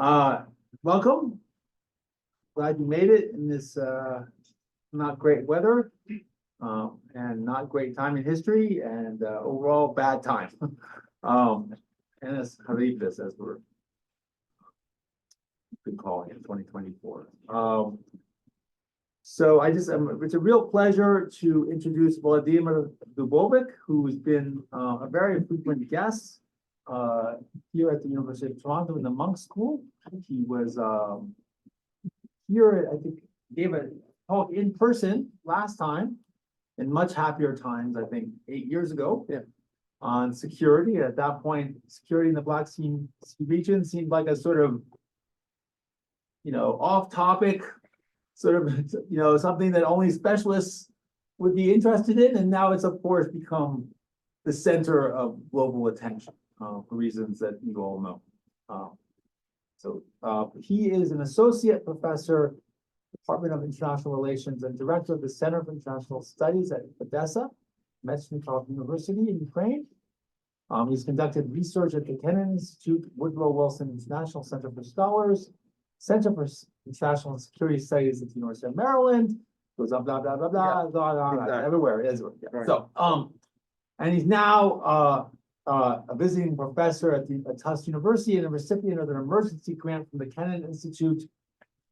Welcome. Glad you made it in this not great weather and not great time in history and overall bad time. And it's horrendous as we're been calling it 2024. So it's a real pleasure to introduce Volodymyr Dubovyk, who's been a very frequent guest here at the University of Toronto in the Monk School. He was here, I think, gave a talk in person last time, in much happier times, I think 8 years ago, on security. At that point, security in the Black Sea region seemed like a sort of, off-topic, sort of, something that only specialists would be interested in. And now it's, of course, become the center of global attention for reasons that you all know. So he is an associate professor, Department of International Relations, and director of the Center for International Studies at Odesa, Mechnikov University in Ukraine. He's conducted research at the Kennan Institute, Woodrow Wilson International Center for Scholars, Center for International Security Studies at the University of Maryland. Goes up, blah, blah, blah, blah, blah, blah, blah, everywhere. Yeah. Right. So, and he's now a visiting professor at Tufts University and a recipient of an emergency grant from the Kennan Institute,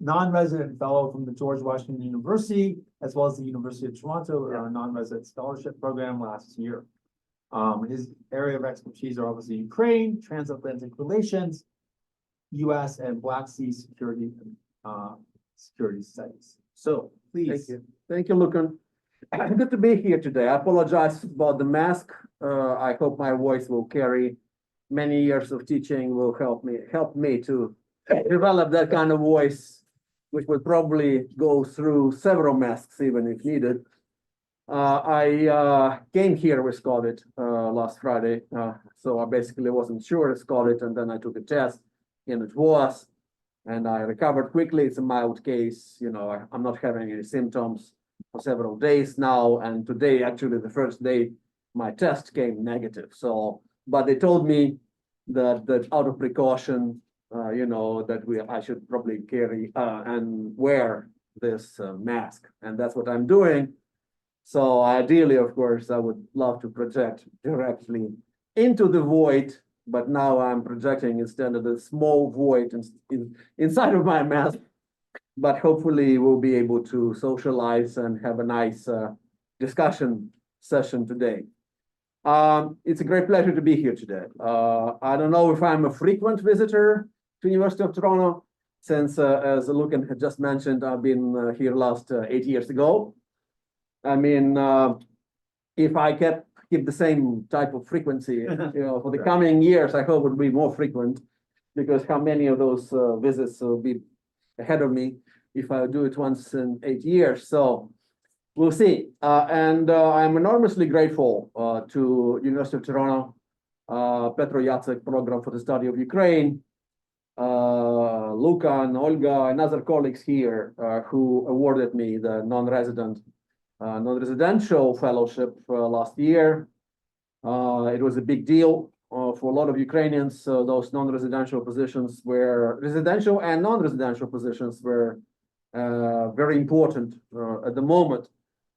non-resident fellow from the George Washington University, as well as the University of Toronto, a non-resident scholarship program last year. His area of expertise are obviously Ukraine, transatlantic relations, U.S. and Black Sea security studies. So please. Thank you, Lucan. Good to be here today. I apologize about the mask. I hope my voice will carry many years of teaching, will help me to develop that kind of voice, which would probably go through several masks even if needed. I came here with COVID last Friday, so I basically wasn't sure it's COVID, and then I took a test, and it was, and I recovered quickly. It's a mild case, I'm not having any symptoms for several days now, and today, actually the first day, my test came negative. So, but they told me that out of precaution, that I should probably carry and wear this mask, and that's what I'm doing. So ideally, of course, I would love to project directly into the void, but now I'm projecting instead of the small void inside of my mask. But hopefully we'll be able to socialize and have a nice discussion session today. It's a great pleasure to be here today. I don't know if I'm a frequent visitor to University of Toronto, since as Lucan had just mentioned, I've been here last 8 years ago. I mean, if I keep the same type of frequency, for the coming years, I hope it will be more frequent, because how many of those visits will be ahead of me if I do it once in 8 years. So we'll see. And I'm enormously grateful to University of Toronto, Petro Jacek program for the study of Ukraine, Luca and Olga and other colleagues here who awarded me the non-residential fellowship last year. It was a big deal for a lot of Ukrainians. Those non-residential positions were residential and non-residential positions were very important at the moment,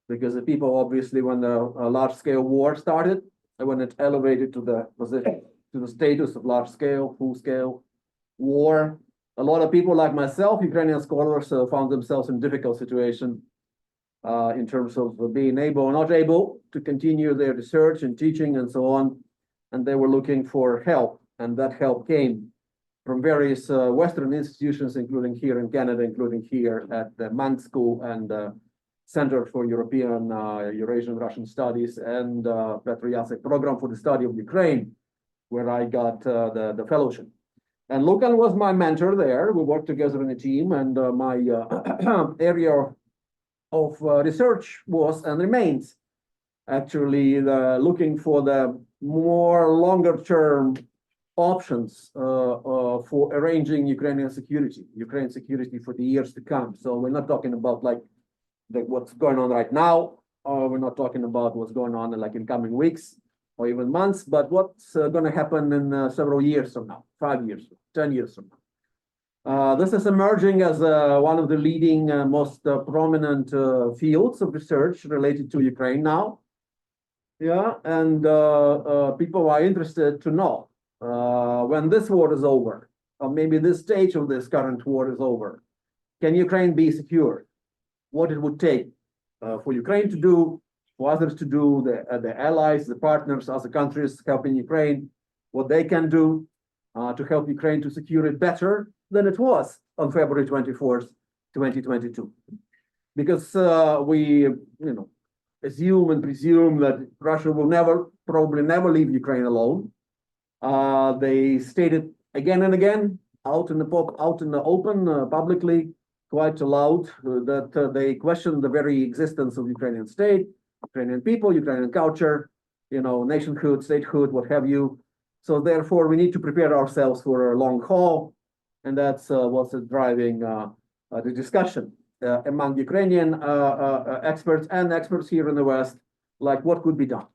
because the people obviously, when the large-scale war started, and when it elevated to the position, to the status of large-scale, full-scale war, a lot of people like myself, Ukrainian scholars, found themselves in a difficult situation in terms of being able or not able to continue their research and teaching and so on. And they were looking for help. And that help came from various Western institutions, including here in Canada, including here at the Monk School and the Center for European, Eurasian Russian Studies, and Petro Jacek program for the study of Ukraine, where I got the fellowship. And Lucan was my mentor there. We worked together in a team, and my area of research was and remains actually looking for the more longer term options for arranging Ukrainian security for the years to come. So we're not talking about what's going on right now, or we're not talking about what's going on in coming weeks or even months, but what's going to happen in several years from now, 5 years, 10 years from now. This is emerging as one of the leading, most prominent fields of research related to Ukraine now. Yeah, and people are interested to know when this war is over, or maybe this stage of this current war is over, can Ukraine be secured? What it would take for Ukraine to do, for others to do, the allies, the partners, other countries helping Ukraine, what they can do to help Ukraine to secure it better than it was on February 24th, 2022. Because we, assume and presume that Russia will probably never leave Ukraine alone. They stated again and again out in the open, publicly, quite loud, that they question the very existence of Ukrainian state, Ukrainian people, Ukrainian culture, nationhood, statehood, what have you. So therefore, we need to prepare ourselves for a long haul, and that's what's driving the discussion among Ukrainian experts and experts here in the West, like what could be done.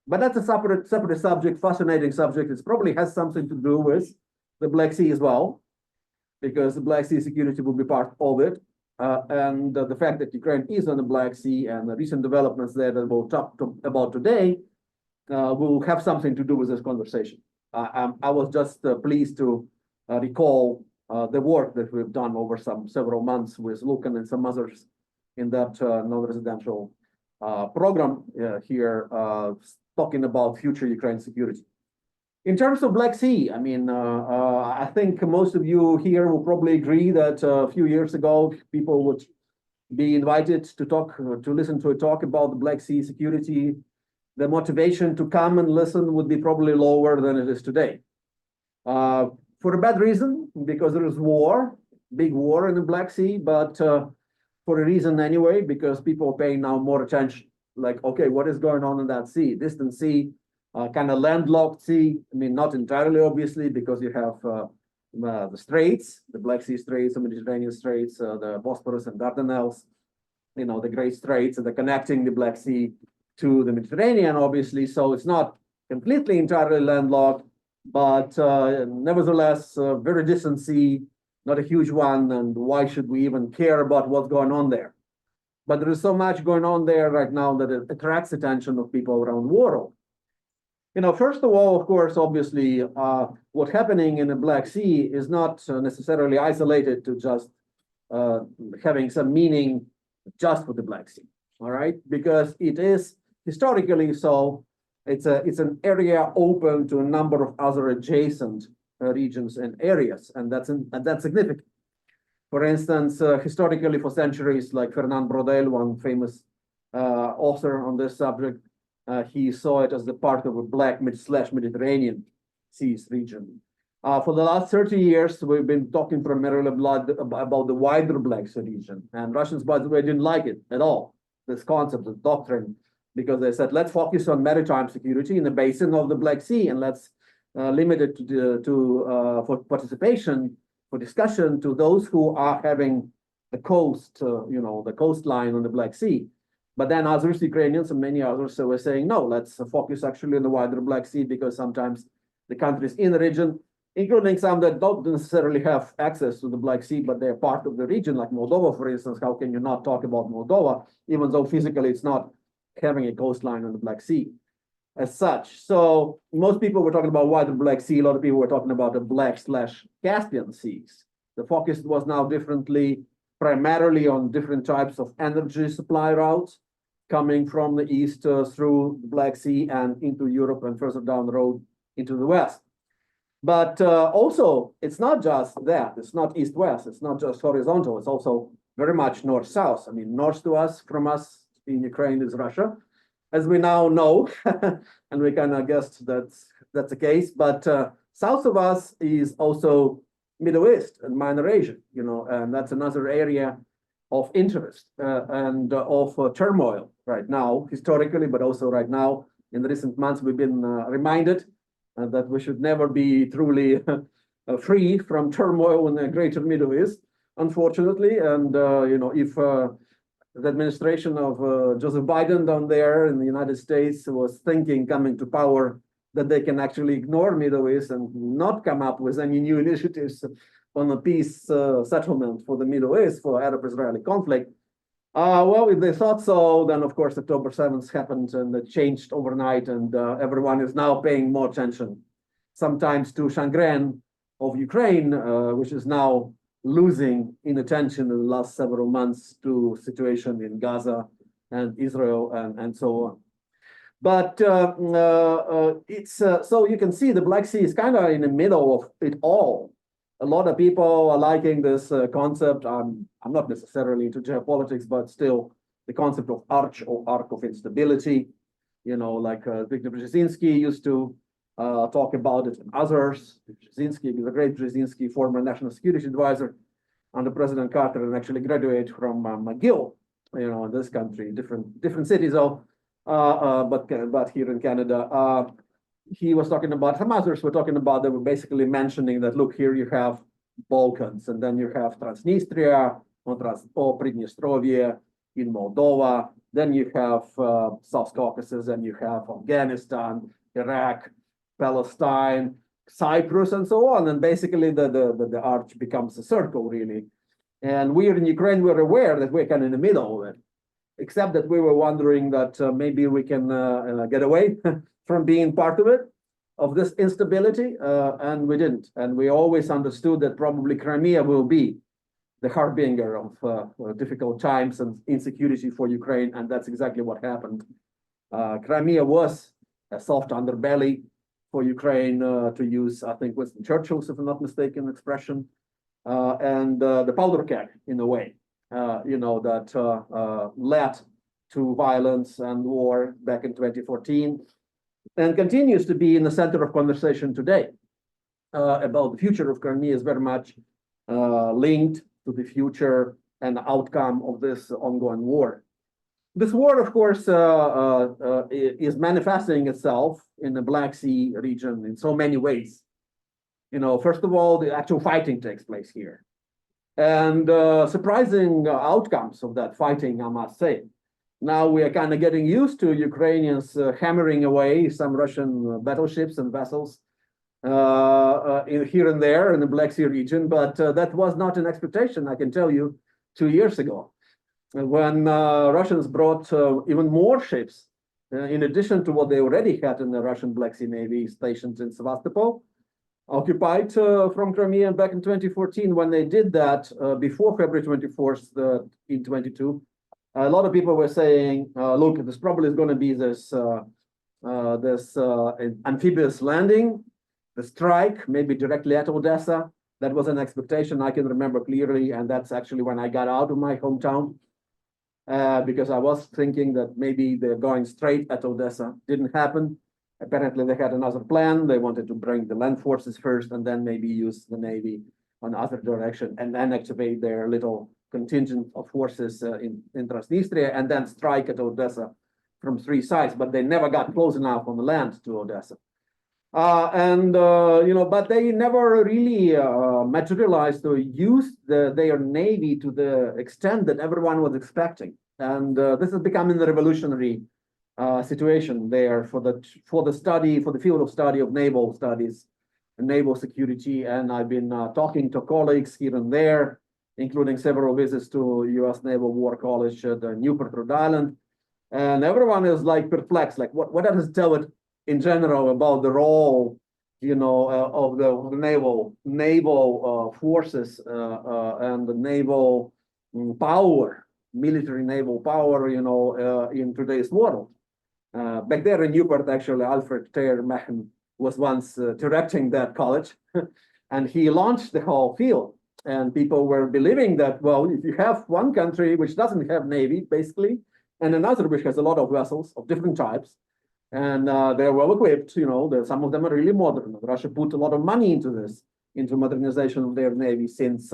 But that's a separate subject, fascinating subject. It probably has something to do with the Black Sea as well, because the Black Sea security will be part of it. And the fact that Ukraine is on the Black Sea and the recent developments there that we'll talk about today will have something to do with this conversation. I was just pleased to recall the work that we've done over several months with Lucan and some others in that non-residential program here, talking about future Ukraine security. In terms of Black Sea, I think most of you here will probably agree that a few years ago, people would be invited to listen to a talk about the Black Sea security. The motivation to come and listen would be probably lower than it is today. For a bad reason, because there is big war in the Black Sea, but for a reason anyway, because people are paying now more attention. Like, okay, what is going on in that sea? Distant sea, kind of landlocked sea. Not entirely, obviously, because you have the straits, the Black Sea Straits, the Mediterranean Straits, the Bosporus and Dardanelles, the Great Straits, and connecting the Black Sea to the Mediterranean, obviously. So it's not completely entirely landlocked, but nevertheless, a very distant sea, not a huge one, and why should we even care about what's going on there? But there is so much going on there right now that it attracts attention of people around the world. First of all, of course, obviously, what's happening in the Black Sea is not necessarily isolated to just having some meaning just for the Black Sea, all right? Because it is historically so. It's an area open to a number of other adjacent regions and areas, and that's significant. For instance, historically, for centuries, like Fernand Braudel, one famous author on this subject, he saw it as the part of a Black Mediterranean Seas region. For the last 30 years, we've been talking primarily about the wider Black Sea region, and Russians, by the way, didn't like it at all. This concept, the doctrine. Because they said, let's focus on maritime security in the basin of the Black Sea, and let's limit it for participation, for discussion to those who are having the coast, the coastline on the Black Sea. But then others, Ukrainians and many others, were saying, no, let's focus actually on the wider Black Sea, because sometimes the countries in the region, including some that don't necessarily have access to the Black Sea, but they're part of the region, like Moldova, for instance. How can you not talk about Moldova, even though physically it's not having a coastline on the Black Sea as such? So most people were talking about wider Black Sea. A lot of people were talking about the Black/Caspian Seas. The focus was now primarily on different types of energy supply routes coming from the east through the Black Sea and into Europe, and further down the road into the west. But also, it's not just that. It's not east-west. It's not just horizontal. It's also very much north-south. North from us in Ukraine is Russia, as we now know, and we kind of guessed that's the case. But south of us is also Middle East and Minor Asia, and that's another area of interest and of turmoil right now, historically, but also right now. In the recent months, we've been reminded that we should never be truly free from turmoil in the greater Middle East, unfortunately. And, if the administration of Joseph Biden down there in the United States was thinking coming to power that they can actually ignore Middle East and not come up with any new initiatives on a peace settlement for the Middle East for Arab-Israeli conflict. Well, if they thought so, then of course October 7th happened and it changed overnight, and everyone is now paying more attention, sometimes to chagrin of Ukraine, which is now losing in attention in the last several months to situation in Gaza and Israel and so on. But it's so you can see the Black Sea is kind of in the middle of it all. A lot of people are liking this concept. I'm not necessarily into geopolitics, but still the concept of arch or arc of instability. You know, like Viktor Brzezinski used to talk about it, and others. Brzezinski is a great Brzezinski, former national security advisor under President Carter, and actually graduated from McGill, you know, in this country, different cities, though, but here in Canada. He was talking about, some others were talking about, they were basically mentioning that, look, here you have Balkans, and then you have Transnistria, or Pridnestrovia in Moldova, then you have South Caucasus, and you have Afghanistan, Iraq, Palestine, Cyprus, and so on. And basically the arch becomes a circle, really. And we in Ukraine were aware that we're kind of in the middle of it, except that we were wondering that maybe we can get away from being part of it, of this instability, and we didn't. And we always understood that probably Crimea will be the harbinger of difficult times and insecurity for Ukraine, and that's exactly what happened. Crimea was a soft underbelly for Ukraine, to use, I think, Winston Churchill's, if I'm not mistaken, expression, and the powder keg, in a way, you know, that led to violence and war back in 2014. And continues to be in the center of conversation today about the future of Crimea is very much linked to the future and outcome of this ongoing war. This war, of course, is manifesting itself in the Black Sea region in so many ways. You know, first of all, the actual fighting takes place here. And surprising outcomes of that fighting, I must say. Now we are kind of getting used to Ukrainians hammering away some Russian battleships and vessels here and there in the Black Sea region, but that was not an expectation, I can tell you, 2 years ago, when Russians brought even more ships, in addition to what they already had in the Russian Black Sea Navy stationed in Sevastopol, occupied from Crimea back in 2014. When they did that before February 24th in 22, a lot of people were saying, look, this probably is going to be this amphibious landing, the strike, maybe directly at Odessa. That was an expectation I can remember clearly, and that's actually when I got out of my hometown, because I was thinking that maybe they're going straight at Odessa. Didn't happen. Apparently they had another plan. They wanted to bring the land forces first and then maybe use the Navy on the other direction and then activate their little contingent of forces in Transnistria and then strike at Odessa from 3 sides, but they never got close enough on the land to Odessa. You know, but they never really materialized or used their Navy to the extent that everyone was expecting. And this is becoming the revolutionary situation there for the field of study of naval studies and naval security. And I've been talking to colleagues here and there, including several visits to U.S. Naval War College at Newport, Rhode Island. And everyone is like perplexed, like what does it tell it in general about the role, you know, of the naval forces and the naval power, military naval power, you know, in today's world. Back there in Newport, actually, Alfred Thayer Machen was once directing that college, and he launched the whole field. And people were believing that, well, if you have one country which doesn't have Navy, basically, and another which has a lot of vessels of different types, and they're well equipped, you know, some of them are really modern. Russia put a lot of money into this, into modernization of their Navy since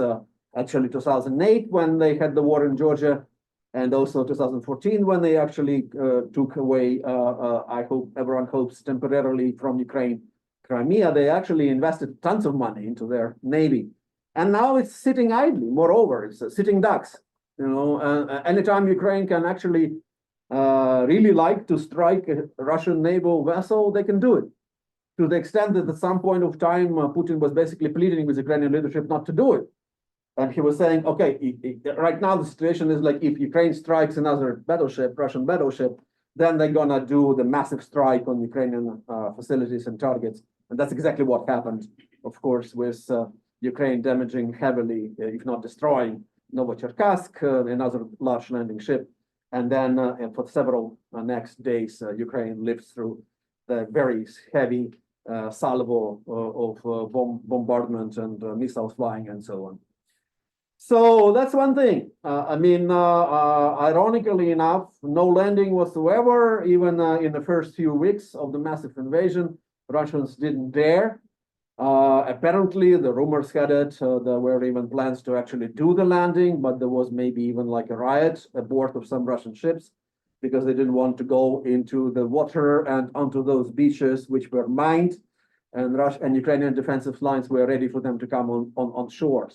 actually 2008, when they had the war in Georgia, and also 2014, when they actually took away, I hope everyone hopes temporarily from Ukraine, Crimea. They actually invested tons of money into their Navy. And now it's sitting idly. Moreover, it's sitting ducks. You know, anytime Ukraine can actually really like to strike a Russian naval vessel, they can do it. to the extent that at some point of time, Putin was basically pleading with Ukrainian leadership not to do it. And he was saying, okay, right now the situation is like if Ukraine strikes another battleship, Russian battleship, then they're gonna do the massive strike on Ukrainian facilities and targets. And that's exactly what happened, of course, with Ukraine damaging heavily, if not destroying, Novocherkassk, another large landing ship. And then for several next days, Ukraine lives through the very heavy salvo of bombardment and missiles flying and so on. So that's one thing. Ironically enough, no landing whatsoever, even in the first few weeks of the massive invasion. Russians didn't dare. Apparently, the rumors had it, there were even plans to actually do the landing, but there was maybe even like a riot aboard of some Russian ships because they didn't want to go into the water and onto those beaches which were mined, and Ukrainian defensive lines were ready for them to come on shore.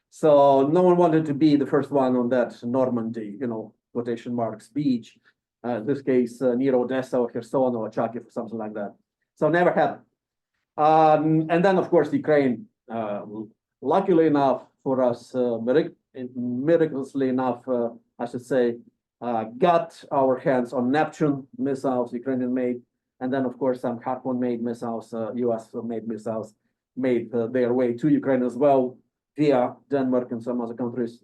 So no one wanted to be the first one on that Normandy, quotation marks, beach. In this case, near Odessa or Kherson or Charkiv or something like that. So never happened. And then, of course, Ukraine, luckily enough for us, miraculously enough, I should say, got our hands on Neptune missiles, Ukrainian made, and then, of course, some Harpoon-made missiles, US-made missiles made their way to Ukraine as well, via Denmark and some other countries.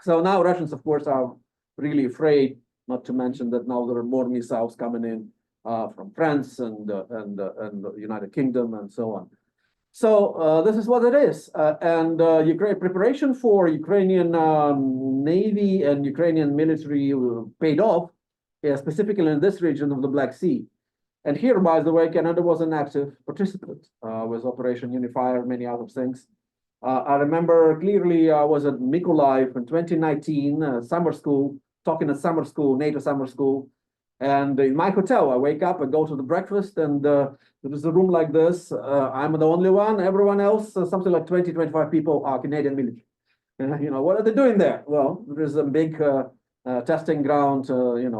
So now Russians, of course, are really afraid, not to mention that now there are more missiles coming in from France and the United Kingdom and so on. So this is what it is. Ukraine preparation for Ukrainian Navy and Ukrainian military paid off, specifically in this region of the Black Sea. And here, by the way, Canada was an active participant with Operation Unifier, many other things. I remember clearly I was at Mykolaiv in 2019, summer school, talking at summer school, NATO summer school. And in my hotel, I wake up, I go to the breakfast, and there is a room like this. I'm the only one. Everyone else, something like 20, 25 people are Canadian military. What are they doing there? Well, there is a big testing ground,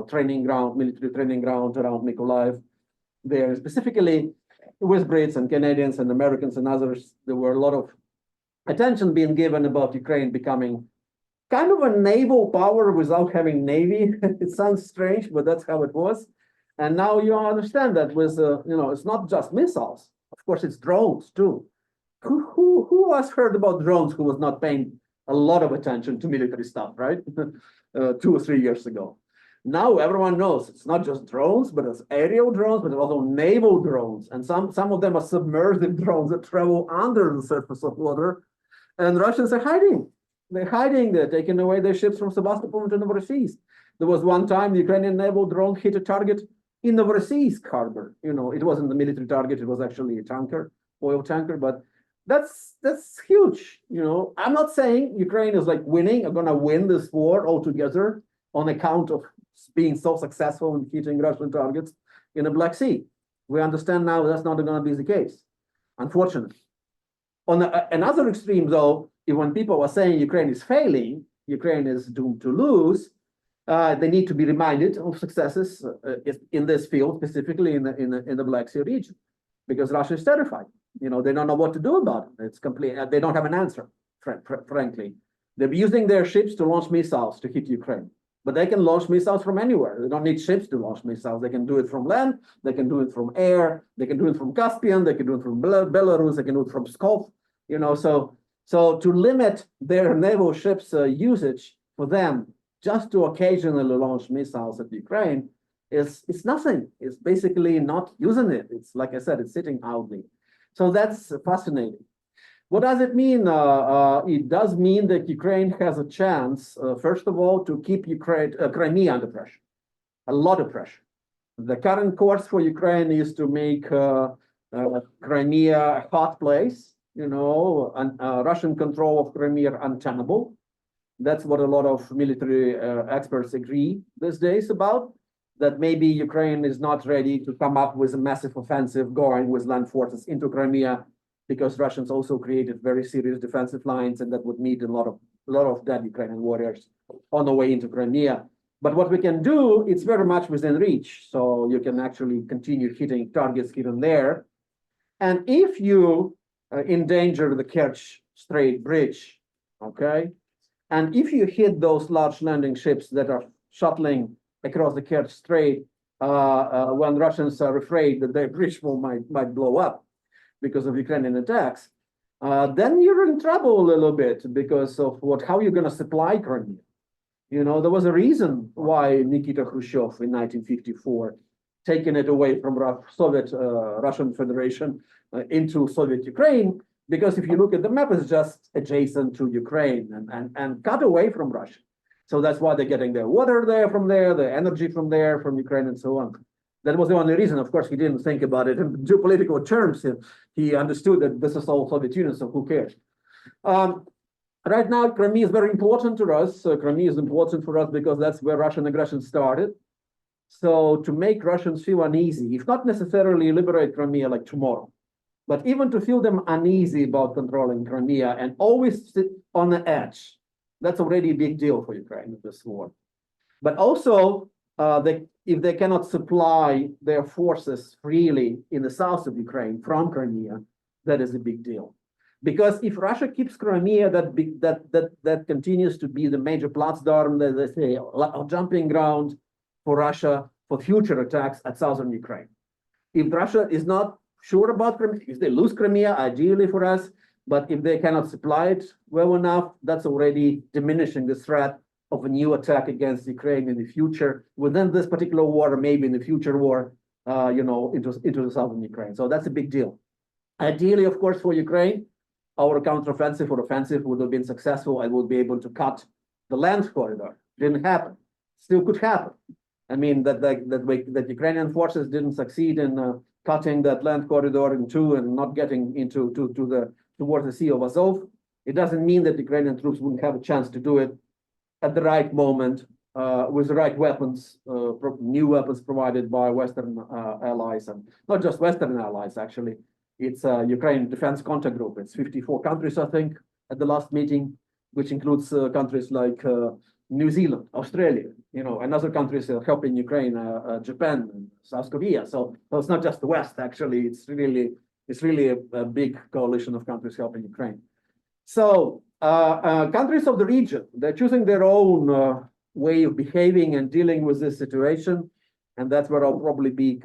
training ground, military training ground around Mykolaiv. There, specifically with Brits and Canadians and Americans and others, there were a lot of attention being given about Ukraine becoming kind of a naval power without having navy. It sounds strange, but that's how it was. And now you understand that with, it's not just missiles. Of course, it's drones too. Who has heard about drones who was not paying a lot of attention to military stuff, right? 2 or 3 years ago. Now everyone knows it's not just drones, but it's aerial drones, but also naval drones. And some of them are submersive drones that travel under the surface of water. And Russians are hiding. They're hiding. They're taking away their ships from Sevastopol into Novorossiysk. There was one time the Ukrainian naval drone hit a target in Novorossiysk harbor. It wasn't the military target. It was actually a tanker, oil tanker. But that's huge. I'm not saying Ukraine is like winning or gonna win this war altogether on account of being so successful in hitting Russian targets in the Black Sea. We understand now that's not going to be the case, unfortunately. On another extreme, though, when people are saying Ukraine is failing, Ukraine is doomed to lose, they need to be reminded of successes in this field, specifically in the Black Sea region, because Russia is terrified. They don't know what to do about it. It's complete. They don't have an answer, frankly. They're using their ships to launch missiles to hit Ukraine. But they can launch missiles from anywhere. They don't need ships to launch missiles. They can do it from land. They can do it from air. They can do it from Caspian. They can do it from Belarus. They can do it from Pskov. So to limit their naval ships' usage for them just to occasionally launch missiles at Ukraine it's nothing. It's basically not using it. It's like I said, it's sitting idly. So that's fascinating. What does it mean? It does mean that Ukraine has a chance, first of all, to keep Crimea under pressure, a lot of pressure. The current course for Ukraine is to make Crimea a hot place, and Russian control of Crimea untenable. That's what a lot of military experts agree these days about, that maybe Ukraine is not ready to come up with a massive offensive going with land forces into Crimea, because Russians also created very serious defensive lines, and that would need a lot of dead Ukrainian warriors on the way into Crimea. But what we can do, it's very much within reach. So you can actually continue hitting targets here and there. And if you endanger the Kerch Strait Bridge, okay, and if you hit those large landing ships that are shuttling across the Kerch Strait, when Russians are afraid that their bridge might blow up because of Ukrainian attacks, then you're in trouble a little bit because of how you're going to supply Crimea. You know, there was a reason why Nikita Khrushchev in 1954 taken it away from Soviet Russian Federation into Soviet Ukraine, because if you look at the map, it's just adjacent to Ukraine and cut away from Russia. So that's why they're getting their water there from there, the energy from there, from Ukraine and so on. That was the only reason. Of course, he didn't think about it in geopolitical terms. He understood that this is all Soviet Union, so who cares? Right now, Crimea is very important to us. Crimea is important for us because that's where Russian aggression started. So to make Russians feel uneasy, if not necessarily liberate Crimea like tomorrow, but even to feel them uneasy about controlling Crimea and always sit on the edge, that's already a big deal for Ukraine in this war. But also, if they cannot supply their forces freely in the south of Ukraine from Crimea, that is a big deal. Because if Russia keeps Crimea, that continues to be the major Plattsdarm, they say, a jumping ground for Russia for future attacks at southern Ukraine. If Russia is not sure about Crimea, if they lose Crimea, ideally for us, but if they cannot supply it well enough, that's already diminishing the threat of a new attack against Ukraine in the future, within this particular war, or maybe in the future war, into the southern Ukraine. So that's a big deal. Ideally, of course, for Ukraine, our counteroffensive or offensive would have been successful and would be able to cut the land corridor. Didn't happen. Still could happen. I mean, that Ukrainian forces didn't succeed in cutting that land corridor in two and not getting towards the Sea of Azov. It doesn't mean that Ukrainian troops wouldn't have a chance to do it at the right moment with the right weapons, new weapons provided by Western allies, and not just Western allies, actually. It's Ukraine Defense Contact Group. It's 54 countries, I think, at the last meeting, which includes countries like New Zealand, Australia, and other countries helping Ukraine, Japan, and South Korea. So it's not just the West, actually. It's really a big coalition of countries helping Ukraine. So countries of the region, they're choosing their own way of behaving and dealing with this situation. And that's where I'll probably be,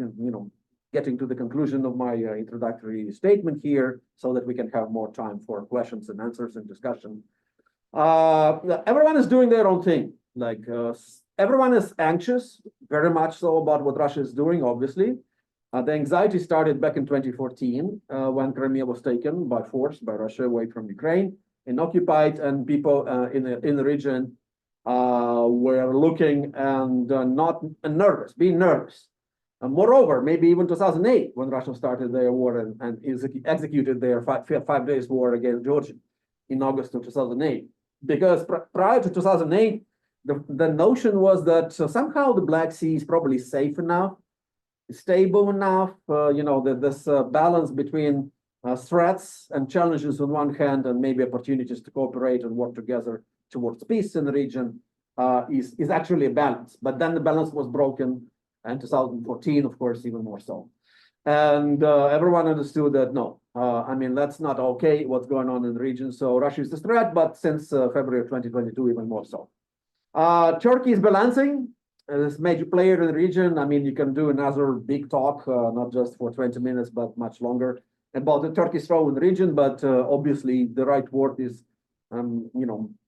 getting to the conclusion of my introductory statement here, so that we can have more time for questions and answers and discussion. Everyone is doing their own thing. Everyone is anxious, very much so, about what Russia is doing, obviously. The anxiety started back in 2014, when Crimea was taken by force by Russia away from Ukraine and occupied, and people in the region were looking and being nervous. Moreover, maybe even 2008, when Russia started their war and executed their five days war against Georgia in August of 2008. Because prior to 2008, the notion was that somehow the Black Sea is probably safe enough, stable enough, that this balance between threats and challenges on one hand, and maybe opportunities to cooperate and work together towards peace in the region is actually a balance. But then the balance was broken. And 2014, of course, even more so. And everyone understood that, no, that's not okay, what's going on in the region. So Russia is a threat, but since February of 2022, even more so. Turkey is balancing this major player in the region. You can do another big talk, not just for 20 minutes, but much longer, about the Turkish role in the region. But obviously, the right word is,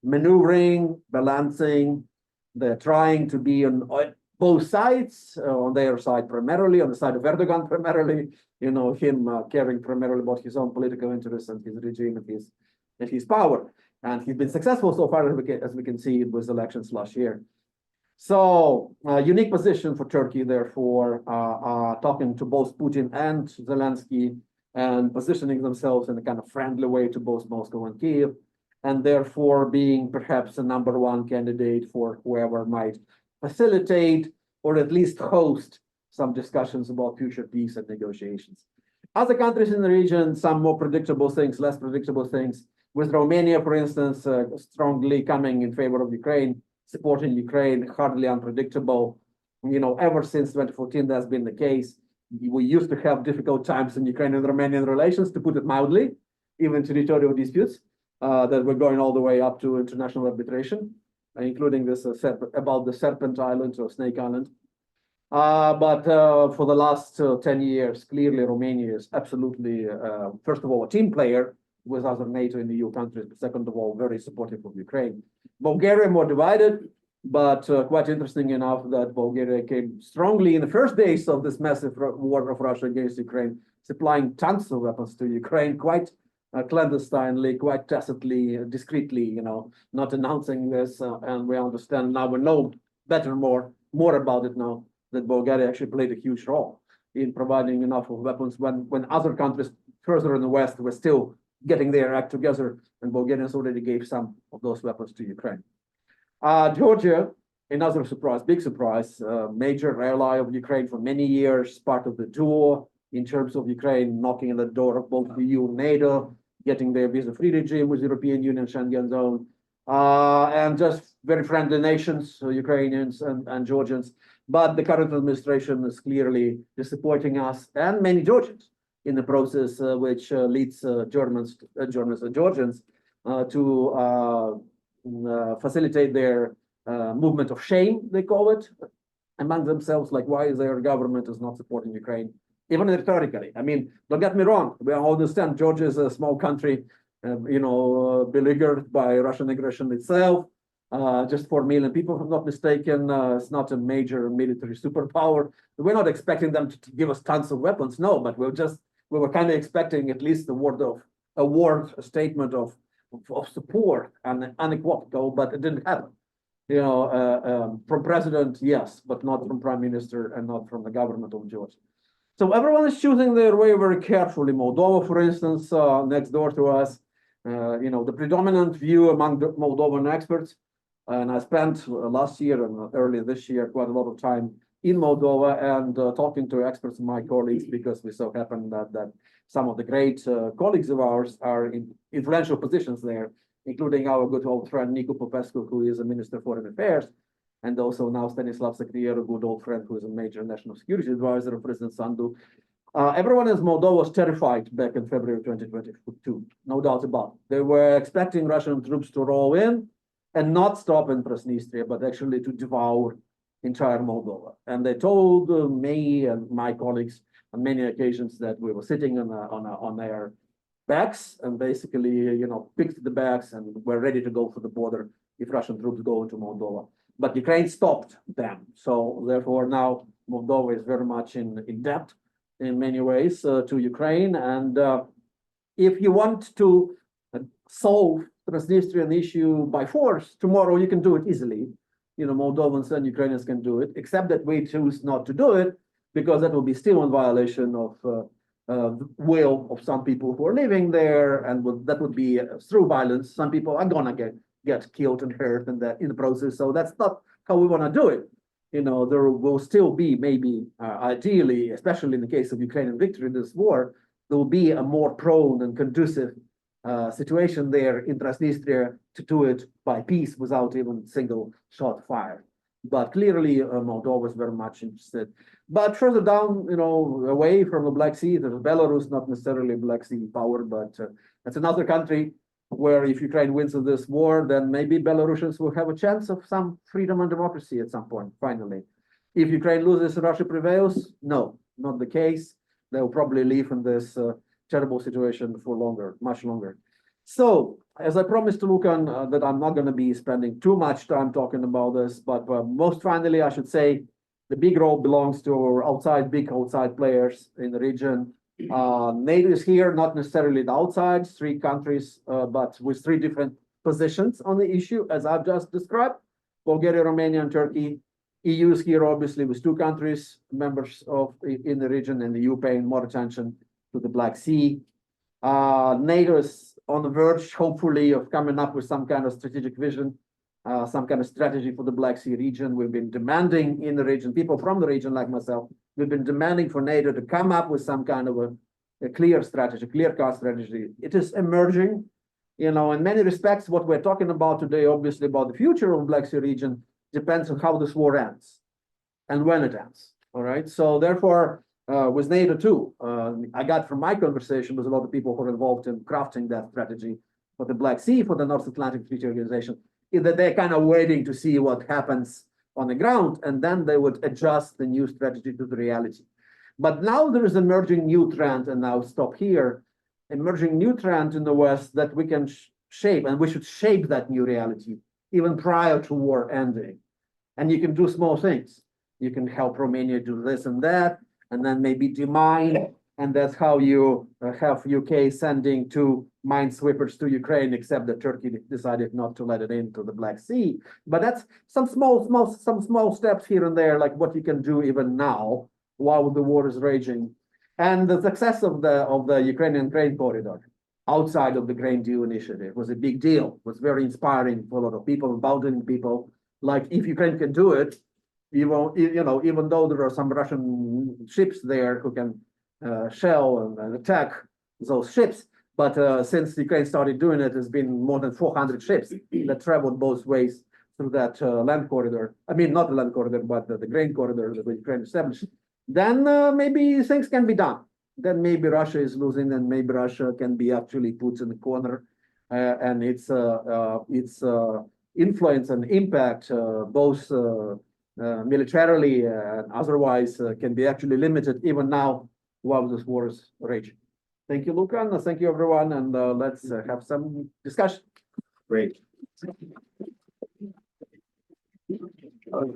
maneuvering, balancing. They're trying to be on both sides, on their side primarily, on the side of Erdogan primarily, him caring primarily about his own political interests and his regime and his power. And he's been successful so far, as we can see with elections last year. So unique position for Turkey, therefore, talking to both Putin and Zelensky and positioning themselves in a kind of friendly way to both Moscow and Kiev, and therefore being perhaps a number one candidate for whoever might facilitate or at least host some discussions about future peace and negotiations. Other countries in the region, some more predictable things, less predictable things, with Romania, for instance, strongly coming in favor of Ukraine, supporting Ukraine, hardly unpredictable. Ever since 2014, that's been the case. we used to have difficult times in Ukrainian-Romanian relations, to put it mildly, even territorial disputes that were going all the way up to international arbitration, including this about the Serpent Island or Snake Island. But for the last 10 years, clearly Romania is absolutely, first of all, a team player with other NATO and EU countries, but second of all, very supportive of Ukraine. Bulgaria more divided, but quite interesting enough that Bulgaria came strongly in the first days of this massive war of Russia against Ukraine, supplying tons of weapons to Ukraine, quite clandestinely, quite tacitly, discreetly, you know, not announcing this. And we understand now, we know better, more about it now, that Bulgaria actually played a huge role in providing enough of weapons when other countries further in the West were still getting their act together, and Bulgarians already gave some of those weapons to Ukraine. Georgia, another surprise, big surprise, major ally of Ukraine for many years, part of the duo in terms of Ukraine knocking on the door of both the EU and NATO, getting their visa-free regime with European Union, Schengen zone, and just very friendly nations, Ukrainians and Georgians. But the current administration is clearly disappointing us and many Georgians in the process, which leads Germans and Georgians to facilitate their movement of shame, they call it, among themselves, like why their government is not supporting Ukraine, even rhetorically. I mean, don't get me wrong, we all understand Georgia is a small country, beleaguered by Russian aggression itself. Just 4 million people, if I'm not mistaken. It's not a major military superpower. We're not expecting them to give us tons of weapons, no, but we were kind of expecting at least a statement of support and unequivocal, but it didn't happen. You know, from president, yes, but not from prime minister and not from the government of Georgia. So everyone is choosing their way very carefully. Moldova, for instance, next door to us, the predominant view among the Moldovan experts, and I spent last year and early this year quite a lot of time in Moldova and talking to experts and my colleagues, because we so happen that some of the great colleagues of ours are in influential positions there, including our good old friend Nicu Popescu, who is a Minister of Foreign Affairs, and also now Stanislav Secretar, a good old friend who is a major national security advisor of President Sandu. Everyone in Moldova was terrified back in February 2022, no doubt about it. They were expecting Russian troops to roll in and not stop in Transnistria, but actually to devour entire Moldova. And they told me and my colleagues on many occasions that we were sitting on their backs and basically, picked the bags and were ready to go for the border if Russian troops go into Moldova. But Ukraine stopped them. So therefore now Moldova is very much in debt in many ways to Ukraine. And if you want to solve Transnistrian issue by force, tomorrow you can do it easily. Moldovans and Ukrainians can do it, except that we choose not to do it, because that will be still in violation of will of some people who are living there, and that would be through violence. Some people are gonna get killed and hurt in the process. So that's not how we want to do it. There will still be maybe, ideally, especially in the case of Ukrainian victory in this war, there will be a more prone and conducive situation there in Transnistria to do it by peace without even single shot fired. But clearly, Moldova is very much interested. But further down, away from the Black Sea, there's Belarus, not necessarily a Black Sea power, but that's another country where if Ukraine wins this war, then maybe Belarusians will have a chance of some freedom and democracy at some point, finally. If Ukraine loses and Russia prevails, no, not the case. They will probably live in this terrible situation for longer, much longer. So, as I promised to Lukan, that I'm not going to be spending too much time talking about this, but most finally, I should say, the big role belongs to our big outside players in the region. NATO is here, not necessarily the outside, 3 countries, but with 3 different positions on the issue, as I've just described: Bulgaria, Romania, and Turkey. EU is here, obviously, with 2 countries, members in the region, and the EU paying more attention to the Black Sea. NATO is on the verge, hopefully, of coming up with some kind of strategic vision, some kind of strategy for the Black Sea region. We've been demanding in the region, people from the region like myself, we've been demanding for NATO to come up with some kind of a clear strategy, clear-cut strategy. It is emerging. In many respects, what we're talking about today, obviously, about the future of the Black Sea region, depends on how this war ends and when it ends. All right. So therefore, with NATO too. I got from my conversation with a lot of people who are involved in crafting that strategy for the Black Sea, for the North Atlantic Treaty Organization, is that they're kind of waiting to see what happens on the ground, and then they would adjust the new strategy to the reality. But now there is an emerging new trend, and I'll stop here, emerging new trend in the West that we can shape, and we should shape that new reality even prior to war ending. And you can do small things. You can help Romania do this and that, and then maybe demine, and that's how you have UK sending 2 minesweepers to Ukraine, except that Turkey decided not to let it into the Black Sea. But that's some small steps here and there, like what you can do even now while the war is raging. And the success of the Ukrainian grain corridor outside of the grain deal initiative was a big deal, was very inspiring for a lot of people, abandoned people. Like, if Ukraine can do it, even though there are some Russian ships there who can shell and attack those ships, but since Ukraine started doing it, there's been more than 400 ships that traveled both ways through that land corridor. I mean, not the land corridor, but the grain corridor that Ukraine established. Then maybe things can be done. Then maybe Russia is losing, and maybe Russia can be actually put in the corner, and its influence and impact, both militarily and otherwise, can be actually limited even now while this war is raging. Thank you, Luca, and thank you, everyone, and let's have some discussion. Great.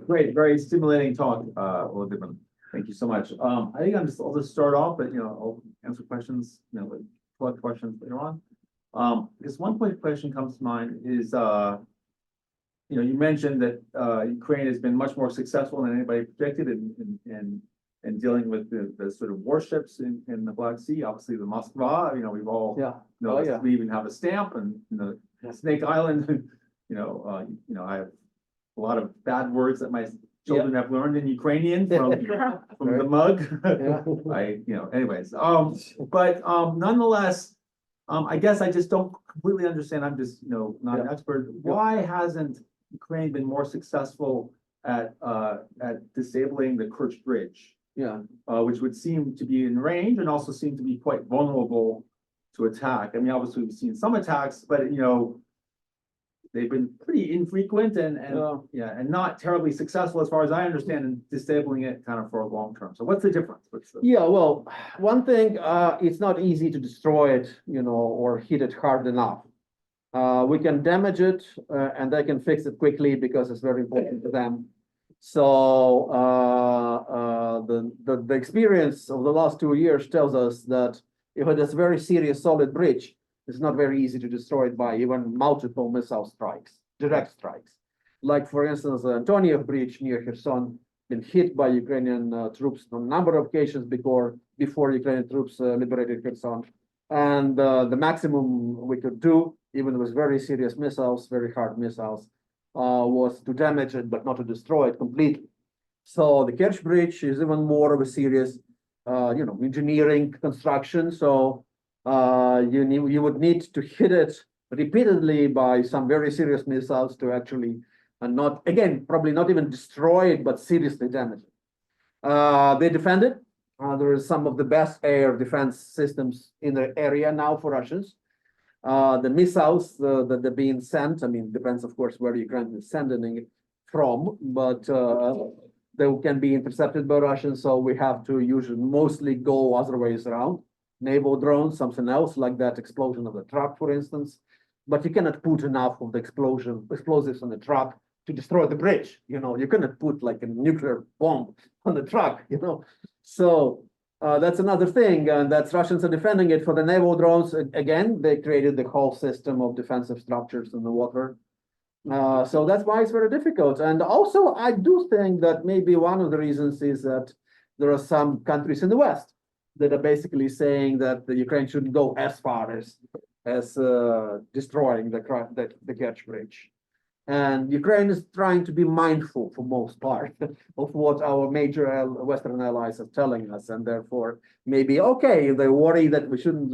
Great, very stimulating talk, Volodymyr. Thank you so much. I think I'll just start off, but I'll answer questions, collect questions later on. Because one question comes to mind is, you mentioned that Ukraine has been much more successful than anybody predicted in dealing with the sort of warships in the Black Sea. Obviously, the Moskva, we've all we even have a stamp, and the Snake Island. I have a lot of bad words that my children have learned in Ukrainian from the mug. Anyways. But nonetheless, I guess I just don't completely understand. I'm just not an expert. Why hasn't Ukraine been more successful at disabling the Kerch Bridge? Which would seem to be in range and also seem to be quite vulnerable to attack. I mean, obviously we've seen some attacks, but they've been pretty infrequent and not terribly successful, as far as I understand, in disabling it kind of for a long term. So what's the difference? Well, one thing, it's not easy to destroy it, or hit it hard enough. We can damage it, and they can fix it quickly because it's very important to them. So the experience of the last 2 years tells us that if it is a very serious solid bridge, it's not very easy to destroy it by even multiple missile strikes, direct strikes. Like, for instance, the Antonov Bridge near Kherson been hit by Ukrainian troops on a number of occasions before Ukrainian troops liberated Kherson. And the maximum we could do, even with very serious missiles, very hard missiles, was to damage it, but not to destroy it completely. So the Kerch Bridge is even more of a serious, engineering construction. So you would need to hit it repeatedly by some very serious missiles to actually, probably not even destroy it, but seriously damage it. They defend it. There is some of the best air defense systems in the area now for Russians. The missiles that they're being sent, depends, of course, where Ukraine is sending it from, but they can be intercepted by Russians, so we have to usually mostly go other ways around. Naval drones, something else, like that explosion of the truck, for instance. But you cannot put enough of the explosives on the truck to destroy the bridge. You cannot put like a nuclear bomb on the truck, So that's another thing, and that's Russians are defending it. For the naval drones, again, they created the whole system of defensive structures in the water. So that's why it's very difficult. And also, I do think that maybe one of the reasons is that there are some countries in the West that are basically saying that the Ukraine shouldn't go as far as destroying the Kerch Bridge. And Ukraine is trying to be mindful, for most part, of what our major Western allies are telling us, and therefore maybe if they worry that we shouldn't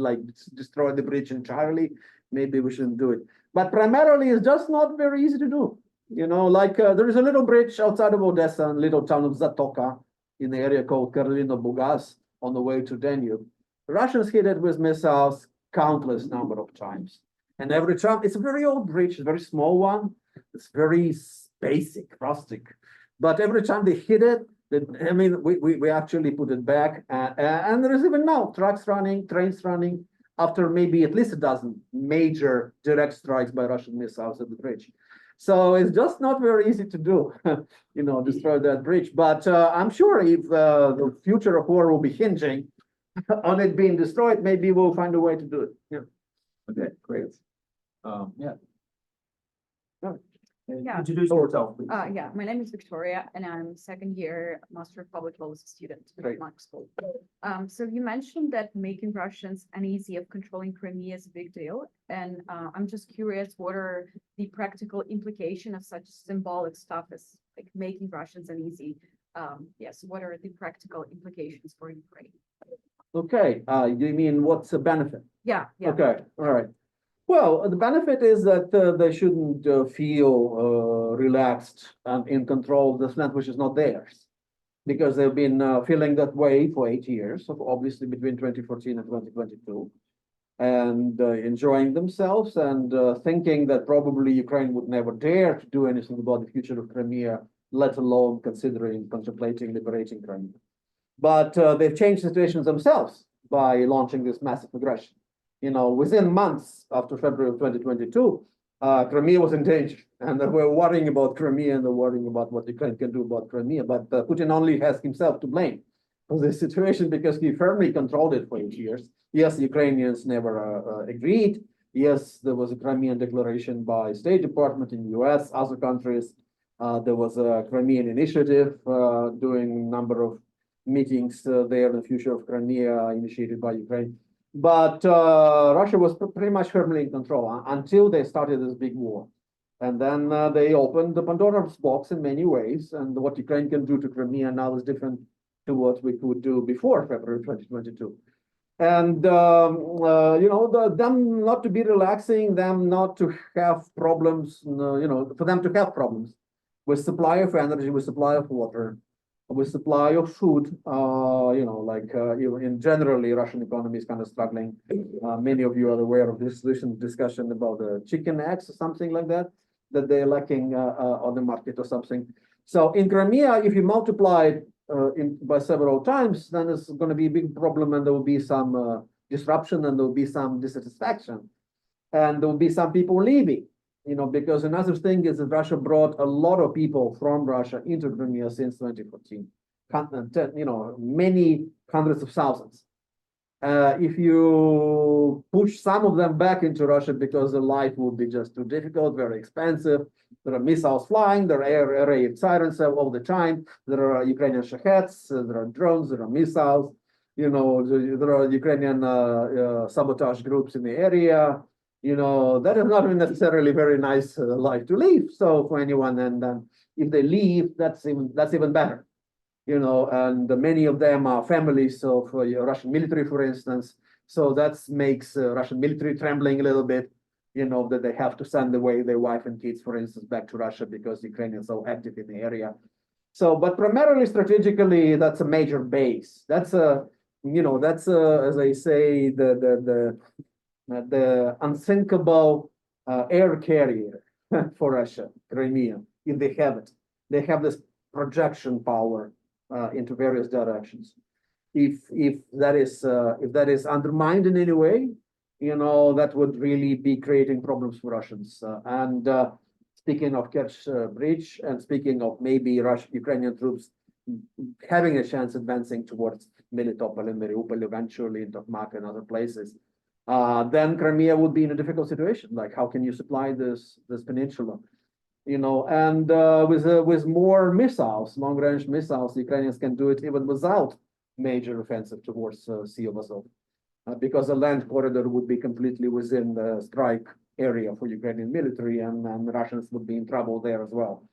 destroy the bridge entirely, maybe we shouldn't do it. But primarily, it's just not very easy to do. There is a little bridge outside of Odessa, a little town of Zatoka, in the area called Karlino-Bugas. on the way to Danube. The Russians hit it with missiles countless number of times. And every time, it's a very old bridge, a very small one. It's very basic, rustic. But every time they hit it, I mean, we actually put it back. And there is even now trucks running, trains running, after maybe at least a dozen major direct strikes by Russian missiles at the bridge. So it's just not very easy to do, destroy that bridge. But I'm sure if the future of war will be hinging on it being destroyed, maybe we'll find a way to do it. Yeah. Okay, great. Yeah. Yeah. Introduce yourself, please. Yeah, my name is Victoria, and I'm second year Master of Public Policy student at Great. Mac School. So you mentioned that making Russians uneasy of controlling Crimea is a big deal, and I'm just curious, what are the practical implications of such symbolic stuff as like making Russians uneasy? Yes, what are the practical implications for Ukraine? Okay, you mean what's the benefit? Yeah, yeah. Okay, all right. Well, the benefit is that they shouldn't feel relaxed and in control of this land, which is not theirs, because they've been feeling that way for 8 years, obviously between 2014 and 2022, and enjoying themselves and thinking that probably Ukraine would never dare to do anything about the future of Crimea, let alone contemplating liberating Crimea. But they've changed situations themselves by launching this massive aggression. Within months after February of 2022, Crimea was in danger, and we're worrying about Crimea and they're worrying about what Ukraine can do about Crimea. But Putin only has himself to blame for this situation because he firmly controlled it for 8 years. Yes, the Ukrainians never agreed. Yes, there was a Crimean declaration by State Department in the US, other countries. There was a Crimean initiative doing a number of meetings there in the future of Crimea initiated by Ukraine. But Russia was pretty much firmly in control until they started this big war. And then they opened the Pandora's box in many ways. And what Ukraine can do to Crimea now is different to what we could do before February 2022. And, them not to be relaxing, them not to have problems, for them to have problems with supply of energy, with supply of water, with supply of food, in generally Russian economy is kind of struggling. Many of you are aware of this recent discussion about the chicken eggs or something like that they're lacking on the market or something. So in Crimea, if you multiply it by several times, then it's going to be a big problem, and there will be some disruption, and there will be some dissatisfaction, and there will be some people leaving. Because another thing is that Russia brought a lot of people from Russia into Crimea since 2014, many hundreds of thousands. If you push some of them back into Russia because the life would be just too difficult, very expensive, there are missiles flying, there are air raid sirens all the time, there are Ukrainian Shaheds, there are drones, there are missiles, there are Ukrainian sabotage groups in the area. That is not necessarily very nice life to live. So for anyone, and then if they leave, that's even better. And many of them are families of Russian military, for instance. So that makes Russian military trembling a little bit. That they have to send away their wife and kids, for instance, back to Russia because Ukrainians are so active in the area. So, but primarily strategically, that's a major base. That's as I say, the unthinkable air carrier for Russia, Crimea, if they have it. They have this projection power into various directions. If that is undermined in any way, that would really be creating problems for Russians. And speaking of Kerch Bridge, and speaking of maybe Ukrainian troops having a chance advancing towards Melitopol and Mariupol, eventually in Tokmak and other places, then Crimea would be in a difficult situation. Like, how can you supply this peninsula? And with more missiles, long-range missiles, the Ukrainians can do it even without major offensive towards Sea of Azov, because the land corridor would be completely within the strike area for Ukrainian military, and the Russians would be in trouble there as well.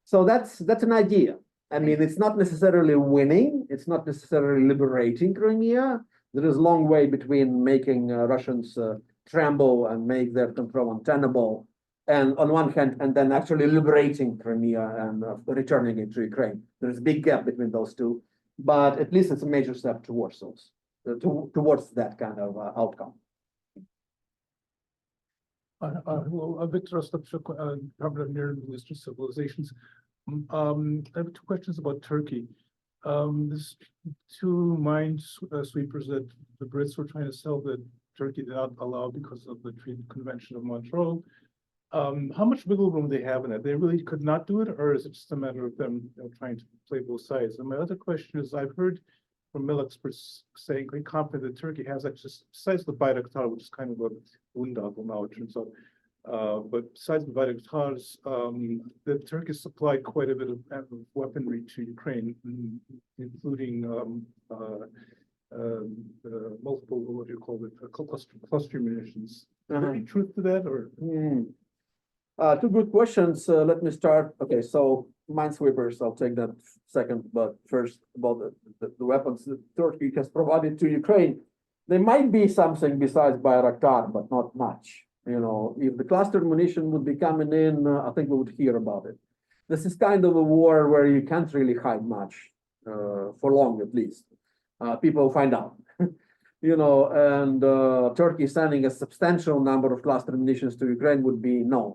So that's an idea. I mean, it's not necessarily winning, it's not necessarily liberating Crimea. There is a long way between making Russians tremble and make their control untenable, and on one hand, and then actually liberating Crimea and returning it to Ukraine. There's a big gap between those two. but at least it's a major step towards those, towards that kind of outcome. Hello, Victor Ostapchuk, Department of Near and Middle Eastern Civilizations. I have two questions about Turkey. There's two sweepers that the Brits were trying to sell that Turkey did not allow because of the Treaty Convention of Montreux. How much wiggle room they have in it? They really could not do it, or is it just a matter of them trying to play both sides? And my other question is, I've heard from mill experts saying quite confident that Turkey has actually, besides the Bayraktar, which is kind of a boondoggle now, it turns out, but besides the Bayraktars, that Turkey supplied quite a bit of weaponry to Ukraine, including multiple, what do you call it, cluster munitions. Is there any truth to that, or? Two good questions. Let me start. Okay, so minesweepers, I'll take that second, but first about the weapons that Turkey has provided to Ukraine. There might be something besides Bayraktar, but not much. You know, if the cluster munition would be coming in, I think we would hear about it. This is kind of a war where you can't really hide much, for long at least. People find out. You know, and Turkey sending a substantial number of cluster munitions to Ukraine would be known.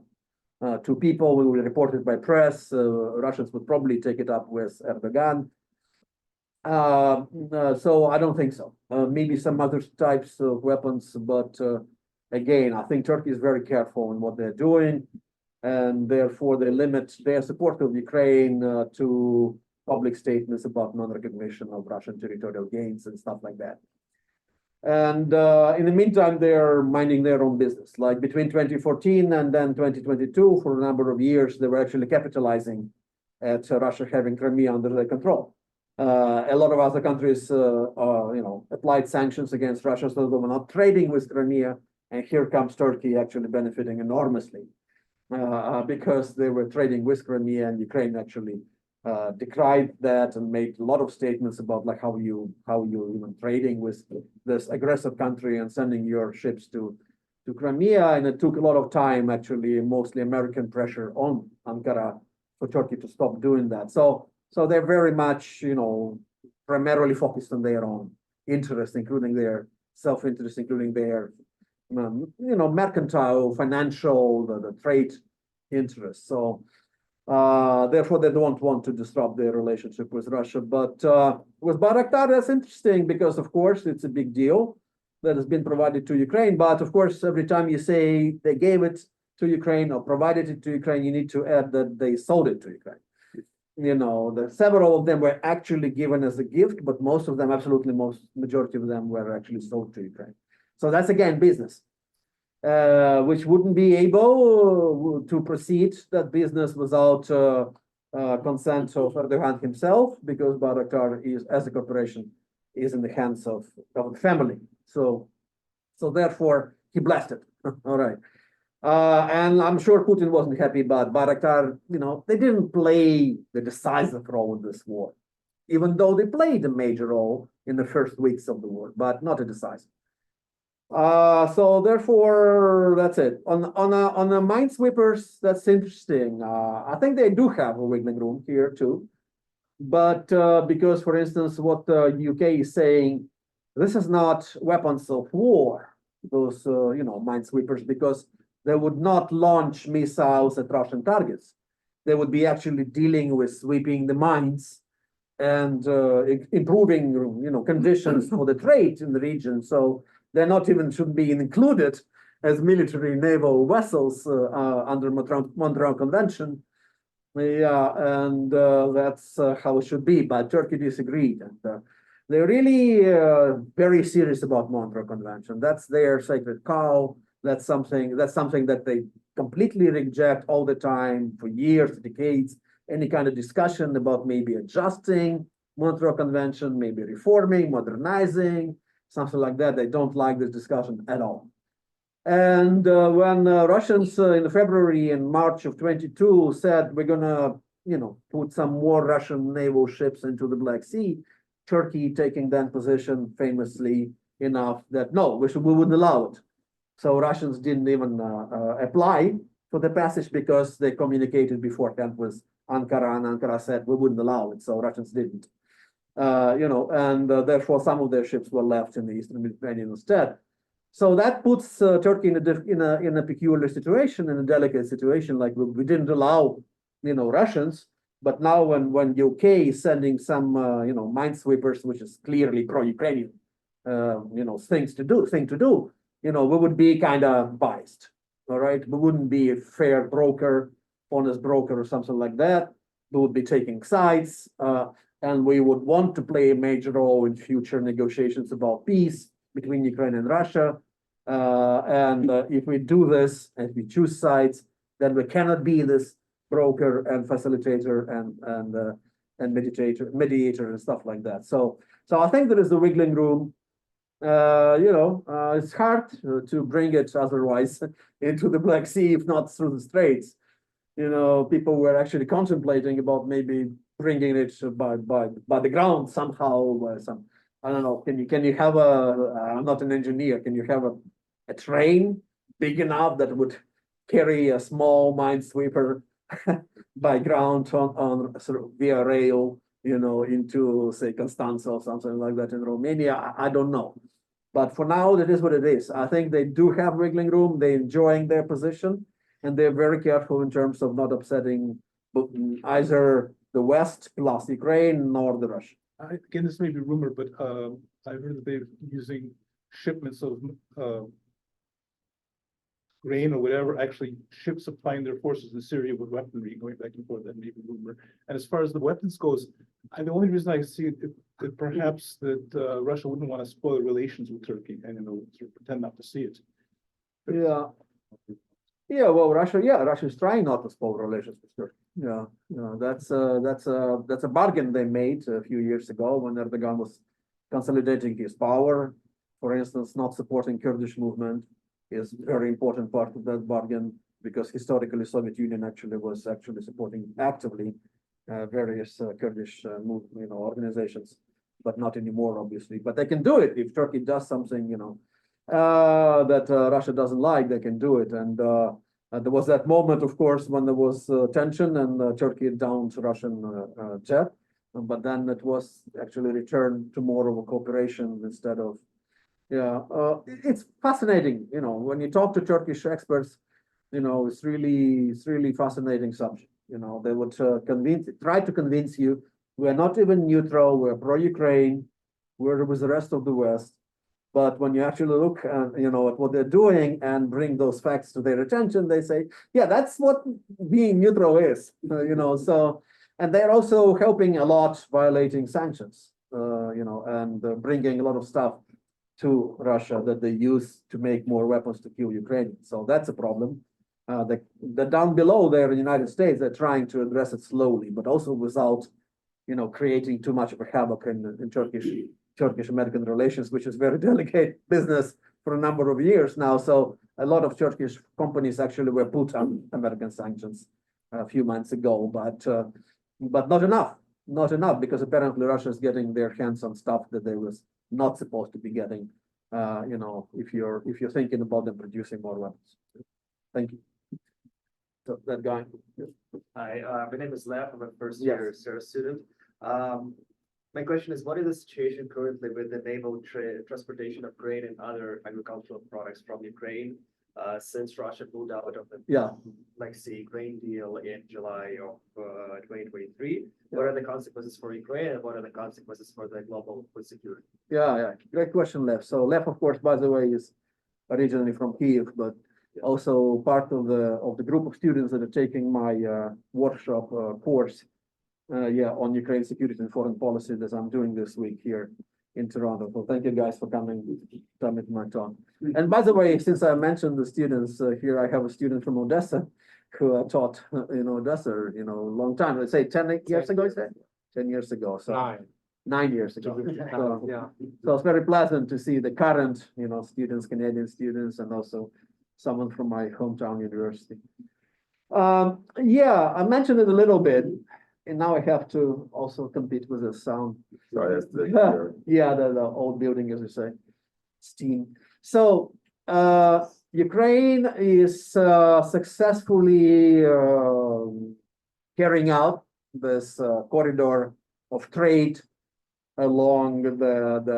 To people who will report it by press, Russians would probably take it up with Erdogan. So I don't think so. Maybe some other types of weapons, but again, I think Turkey is very careful in what they're doing, and therefore they limit their support of Ukraine to public statements about non-recognition of Russian territorial gains and stuff like that. And in the meantime, they're minding their own business. Like between 2014 and then 2022, for a number of years, they were actually capitalizing at Russia having Crimea under their control. A lot of other countries, applied sanctions against Russia, so they were not trading with Crimea. And here comes Turkey actually benefiting enormously because they were trading with Crimea, and Ukraine actually decried that and made a lot of statements about like how you even trading with this aggressive country and sending your ships to Crimea. And it took a lot of time, actually, mostly American pressure on Ankara for Turkey to stop doing that. So they're very much, primarily focused on their own interest, including their self-interest, including their, mercantile, financial, the trade interests. So therefore, they don't want to disrupt their relationship with Russia. But with Bayraktar, that's interesting because, of course, it's a big deal that has been provided to Ukraine. But of course, every time you say they gave it to Ukraine or provided it to Ukraine, you need to add that they sold it to Ukraine. Several of them were actually given as a gift, but most of them, majority of them were actually sold to Ukraine. So that's again business, which wouldn't be able to proceed that business without consent of Erdogan himself, because Bayraktar is, as a corporation, is in the hands of the family. So therefore, he blessed it. All right. And I'm sure Putin wasn't happy, but Bayraktar, they didn't play the decisive role in this war, even though they played a major role in the first weeks of the war, but not a decisive. So therefore, that's it. On the minesweepers, that's interesting. I think they do have a wiggling room here too, but because, for instance, what the UK is saying, this is not weapons of war, those minesweepers, because they would not launch missiles at Russian targets. They would be actually dealing with sweeping the mines and improving, conditions for the trade in the region. So they're not even shouldn't be included as military naval vessels under Montreal Convention. Yeah, and that's how it should be. But Turkey disagreed, and they're really very serious about Montreal Convention. That's their sacred cow. That's something that they completely reject all the time for years, decades. Any kind of discussion about maybe adjusting Montreal Convention, maybe reforming, modernizing, something like that. They don't like this discussion at all. And when Russians in February and March of 22 said we're gonna, put some more Russian naval ships into the Black Sea, Turkey taking that position famously enough that no, we wouldn't allow it. So Russians didn't even apply for the passage because they communicated beforehand with Ankara, and Ankara said we wouldn't allow it. So Russians didn't. and therefore some of their ships were left in the Eastern Mediterranean instead. So that puts Turkey in a peculiar situation, in a delicate situation. Like we didn't allow, Russians, but now when UK is sending some, minesweepers, which is clearly pro-Ukrainian, thing to do, we would be kind of biased. All right, we wouldn't be a fair broker, honest broker, or something like that. We would be taking sides, and we would want to play a major role in future negotiations about peace between Ukraine and Russia. And if we do this, and if we choose sides, then we cannot be this broker and facilitator and mediator and stuff like that. So I think there is the wiggling room. It's hard to bring it otherwise into the Black Sea, if not through the Straits. People were actually contemplating about maybe bringing it by the ground somehow. I don't know. Can you have I'm not an engineer. Can you have a train big enough that would carry a small minesweeper by ground on sort of via rail, into say Constanza or something like that in Romania? I don't know. But for now, that is what it is. I think they do have wriggling room. They're enjoying their position, and they're very careful in terms of not upsetting either the West plus Ukraine nor the Russia. Again, this may be rumor, but I heard that they're using shipments of grain or whatever, actually ships supplying their forces in Syria with weaponry going back and forth. That may be rumor. And as far as the weapons goes, the only reason I see it that perhaps that Russia wouldn't want to spoil relations with Turkey and sort of pretend not to see it. Well, Russia is trying not to spoil relations with Turkey. That's a bargain they made a few years ago when Erdogan was consolidating his power. For instance, not supporting Kurdish movement is a very important part of that bargain, because historically Soviet Union was supporting actively various Kurdish organizations, but not anymore, obviously. But they can do it if Turkey does something, that Russia doesn't like. They can do it. And there was that moment, of course, when there was tension and Turkey downed Russian jet, but then it was actually returned to more of a cooperation instead of. It's fascinating, when you talk to Turkish experts, it's really fascinating subject. They would try to convince you we're not even neutral, we're pro-Ukraine, we're with the rest of the West. But when you actually look at, at what they're doing and bring those facts to their attention, they say, yeah, that's what being neutral is, so, and they're also helping a lot violating sanctions, and bringing a lot of stuff to Russia that they use to make more weapons to kill Ukrainians. So that's a problem. The down below there in the United States, they're trying to address it slowly, but also without, creating too much of a havoc in Turkish-American relations, which is very delicate business for a number of years now. So a lot of Turkish companies actually were put on American sanctions a few months ago, but not enough, because apparently Russia is getting their hands on stuff that they was not supposed to be getting, if you're thinking about them producing more weapons. Thank you. So that guy. Hi, my name is Lev. I'm a first year SERA student. My question is, what is the situation currently with the naval transportation of grain and other agricultural products from Ukraine since Russia pulled out of the Black Sea grain deal in July of 2023? What are the consequences for Ukraine, and what are the consequences for the global food security? Great question, Lev. So Lev, of course, by the way, is originally from Kyiv, but also part of the group of students that are taking my workshop course on Ukraine security and foreign policy that I'm doing this week here in Toronto. So thank you guys for coming to my talk. And by the way, since I mentioned the students here, I have a student from Odessa who I taught in Odessa, a long time. Let's say 10 years ago. 10 years ago. So 9 years ago. So it's very pleasant to see the current, students, Canadian students, and also someone from my hometown university. I mentioned it a little bit. And now I have to also compete with the sound. Sorry, that's the old building, as we say, steam. So Ukraine is successfully carrying out this corridor of trade along the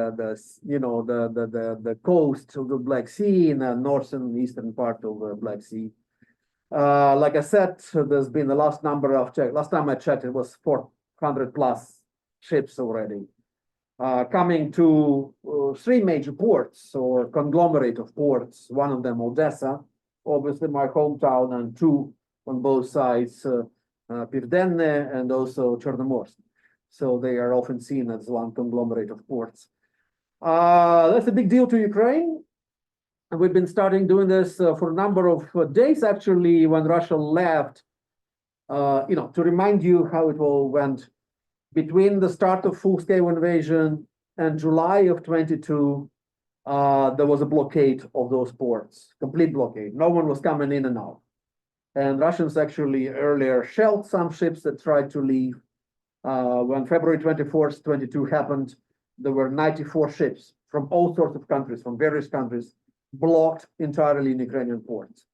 coast of the Black Sea in the northern and eastern part of the Black Sea. Like I said, there's been the last time I checked, it was 400 plus ships already. Coming to 3 major ports or conglomerate of ports, one of them Odessa, obviously my hometown, and 2 on both sides, Pirdenne and also Chernomorsk. So they are often seen as one conglomerate of ports. That's a big deal to Ukraine. And we've been starting doing this for a number of days, actually, when Russia left. To remind you how it all went. Between the start of full-scale invasion and July of 22, there was a blockade of those ports, complete blockade. No one was coming in and out. And Russians actually earlier shelled some ships that tried to leave. When February 24th, 22 happened, there were 94 ships from all sorts of countries, from various countries, blocked entirely in Ukrainian ports.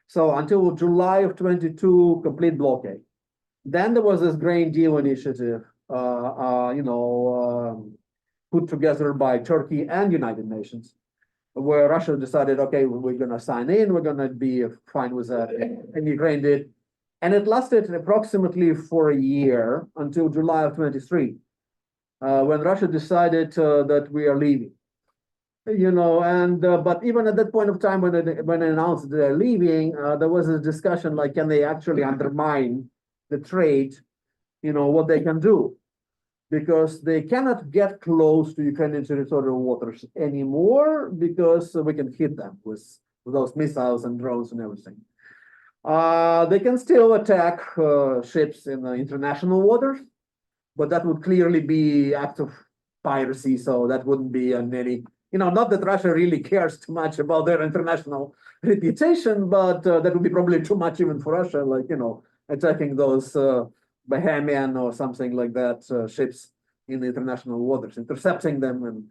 So until July of 22, complete blockade. Then there was this grain deal initiative, put together by Turkey and United Nations, where Russia decided, okay, we're going to sign in, we're going to be fine with that, and Ukraine did. And it lasted approximately for a year until July of 23, when Russia decided that we are leaving. But even at that point of time, when they announced they're leaving, there was a discussion like, can they actually undermine the trade, what they can do? Because they cannot get close to Ukrainian territorial waters anymore because we can hit them with those missiles and drones and everything. They can still attack ships in the international waters, but that would clearly be act of piracy, so that wouldn't be on any, not that Russia really cares too much about their international reputation, but that would be probably too much even for Russia, like, attacking those Bahamian or something like that ships in the international waters, intercepting them. And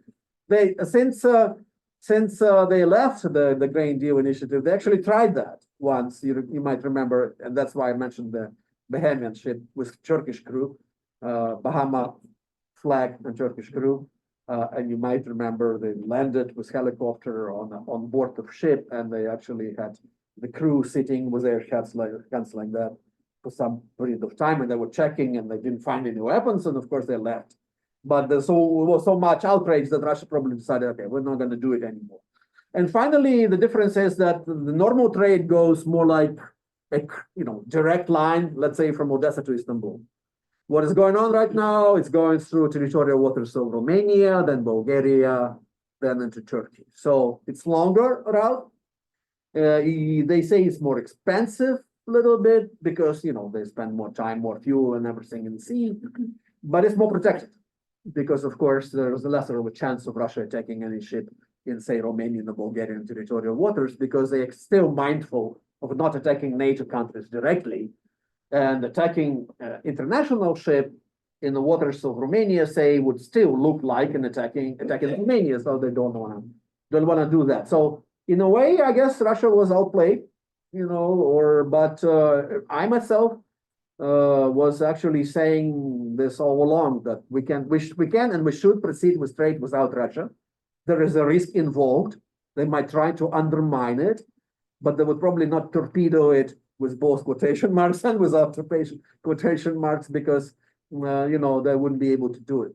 they since they left the grain deal initiative, they actually tried that once. You might remember, and that's why I mentioned the Bahamian ship with Turkish crew, Bahama flag and Turkish crew. And you might remember they landed with helicopter on board of ship, and they actually had the crew sitting with their hands like that for some period of time, and they were checking, and they didn't find any weapons, and of course they left. But there was so much outrage that Russia probably decided, okay, we're not going to do it anymore. And finally, the difference is that the normal trade goes more like a direct line, let's say from Odessa to Istanbul. What is going on right now? It's going through territorial waters of Romania, then Bulgaria, then into Turkey. So it's longer route. They say it's more expensive a little bit because they spend more time, more fuel, and everything in the sea. But it's more protected because, of course, there's lesser of a chance of Russia attacking any ship in, say, Romanian or Bulgarian territorial waters because they are still mindful of not attacking NATO countries directly. And attacking international ship in the waters of Romania, say, would still look like an attacking Romania, so they don't want to do that. So in a way, I guess Russia was outplayed, but I myself was actually saying this all along that we can and we should proceed with trade without Russia. There is a risk involved. They might try to undermine it, but they would probably not torpedo it with both quotation marks and without quotation marks because, they wouldn't be able to do it.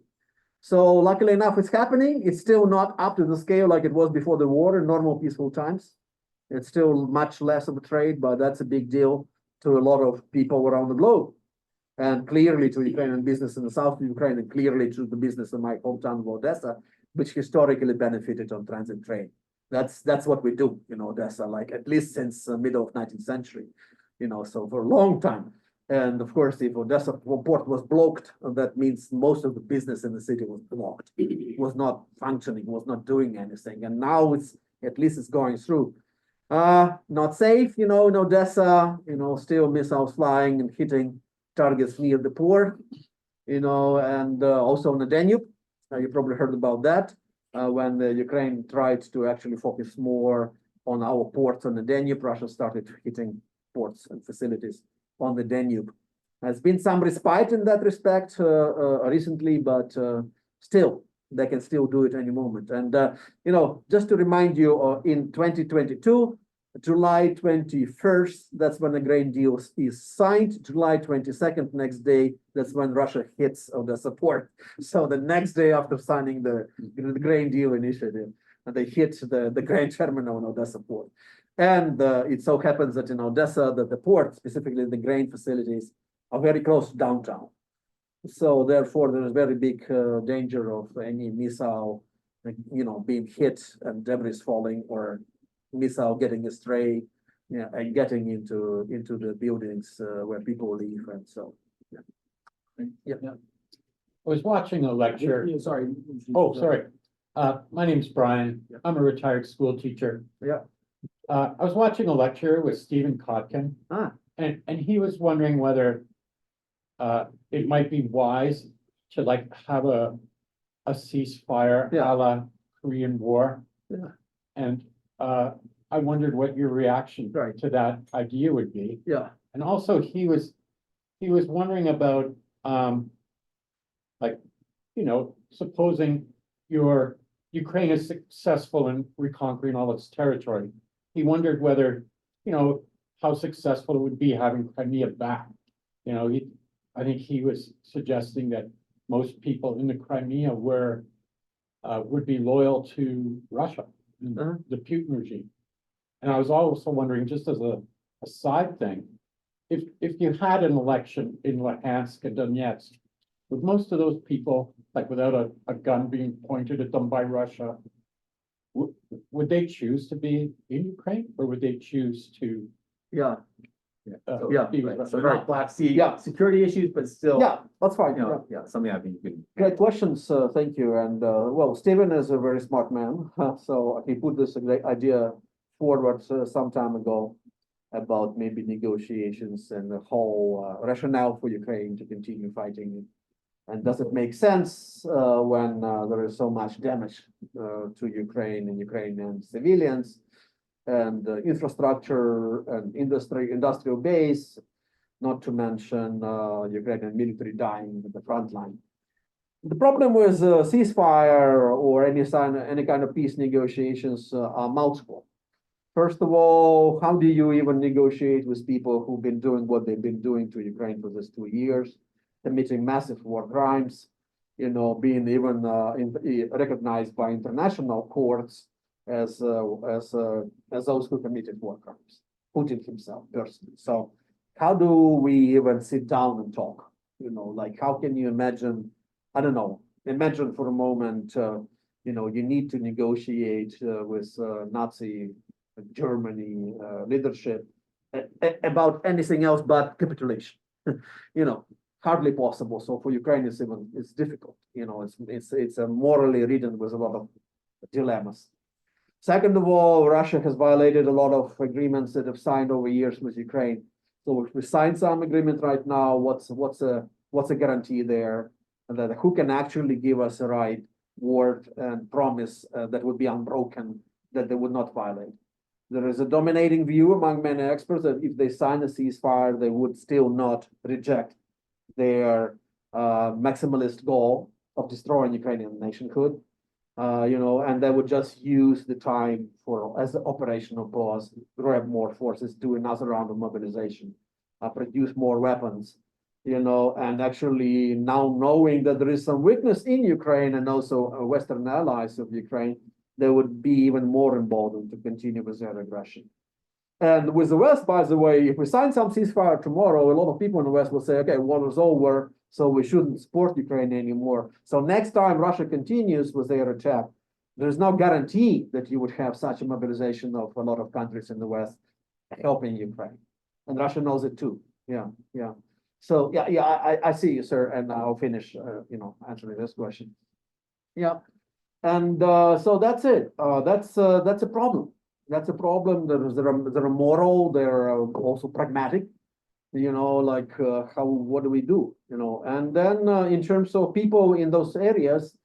So luckily enough, it's happening. It's still not up to the scale like it was before the war in normal peaceful times. It's still much less of a trade, but that's a big deal to a lot of people around the globe. And clearly to Ukrainian business in the south of Ukraine, and clearly to the business in my hometown of Odessa, which historically benefited on transit trade. That's what we do in Odessa, like at least since the middle of 19th century, so for a long time. And of course, if Odessa port was blocked, that means most of the business in the city was blocked. It was not functioning, was not doing anything. And now at least it's going through. Not safe, in Odessa, still missiles flying and hitting targets near the port, and also on the Danube. You probably heard about that. When the Ukraine tried to actually focus more on our ports on the Danube, Russia started hitting ports and facilities on the Danube. There's been some respite in that respect recently, but still, they can still do it any moment. And, you know, just to remind you, in 2022, July 21st, that's when the grain deal is signed. July 22nd, next day, that's when Russia hits Odesa port. So the next day after signing the grain deal initiative, they hit the grain terminal in Odesa port. And it so happens that in Odesa, that the port, specifically the grain facilities, are very close to downtown. So therefore, there is very big danger of any missile, you know, being hit and debris falling, or missile getting astray, yeah, and getting into the buildings where people live, and so, yeah. I was watching a lecture. Sorry. Oh, sorry. My name's Brian. I'm a retired school teacher. Yeah. I was watching a lecture with Stephen Kotkin, and he was wondering whether it might be wise to like have a ceasefire Yeah. a la Korean War. Yeah. And I wondered what your reaction Right. to that idea would be. Yeah, And also he was wondering about like, you know, supposing Ukraine is successful in reconquering all its territory. He wondered whether, you know, how successful it would be having Crimea back. You know, I think he was suggesting that most people in the Crimea would be loyal to Russia, and the Putin regime. And I was also wondering, just as a side thing, if you had an election in Luhansk and Donetsk, would most of those people, like without a gun being pointed at them by Russia, would they choose to be in Ukraine, or would they choose to? yeah, Yeah, be right. with So Russia? not Black Sea, Yeah. security issues, but still. Yeah, that's fine. You Yeah. know, yeah, something I think you can. Great questions, thank you. And well, Stephen is a very smart man, so he put this idea forward some time ago about maybe negotiations and the whole rationale for Ukraine to continue fighting. And does it make sense when there is so much damage to Ukraine and Ukrainian civilians and infrastructure and industrial base, not to mention Ukrainian military dying at the front line. The problem with ceasefire or any kind of peace negotiations are multiple. First of all, how do you even negotiate with people who've been doing what they've been doing to Ukraine for these 2 years, committing massive war crimes, you know, being even recognized by international courts as those who committed war crimes, Putin himself personally. So how do we even sit down and talk? You know, like how can you imagine? I don't know. Imagine for a moment, you know, you need to negotiate with Nazi Germany leadership about anything else but capitulation. You know, hardly possible. So for Ukraine, it's difficult. You know, it's morally ridden with a lot of dilemmas. Second of all, Russia has violated a lot of agreements that have signed over years with Ukraine. So if we sign some agreement right now, what's a guarantee there that who can actually give us a right word and promise that would be unbroken, that they would not violate? There is a dominating view among many experts that if they sign a ceasefire, they would still not reject their maximalist goal of destroying Ukrainian nationhood. You know, and they would just use the time as an operational pause, grab more forces, do another round of mobilization, produce more weapons, you know, and actually now knowing that there is some weakness in Ukraine and also Western allies of Ukraine, they would be even more emboldened to continue with their aggression. And with the West, by the way, if we sign some ceasefire tomorrow, a lot of people in the West will say, okay, war is over, so we shouldn't support Ukraine anymore. So next time Russia continues with their attack, there's no guarantee that you would have such a mobilization of a lot of countries in the West helping Ukraine. And Russia knows it too. Yeah. So I see you, sir, and I'll finish, you know, answering this question. Yeah. And so that's it. That's a problem. That's a problem. They're moral. They're also pragmatic. You know, like what do we do? You know, and then in terms of people in those areas,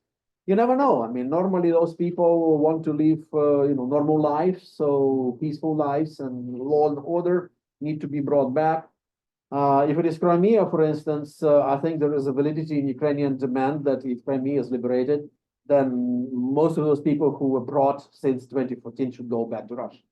you never know. I mean, normally those people want to live, you know, normal lives, so peaceful lives and law and order need to be brought back. If it is Crimea, for instance, I think there is a validity in Ukrainian demand that if Crimea is liberated, then most of those people who were brought since 2014 should go back to Russia.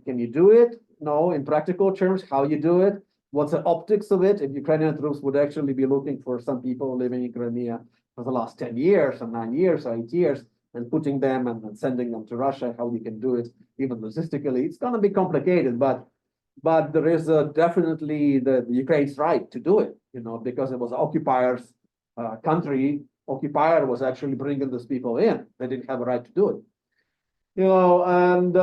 Can you do it? No, in practical terms, how you do it? What's the optics of it? If Ukrainian troops would actually be looking for some people living in Crimea for the last 10 years or 9 years or 8 years and putting them and sending them to Russia, how you can do it, even logistically, it's going to be complicated, but there is definitely the Ukraine's right to do it, because it was occupier's country. Occupier was actually bringing these people in. They didn't have a right to do it. And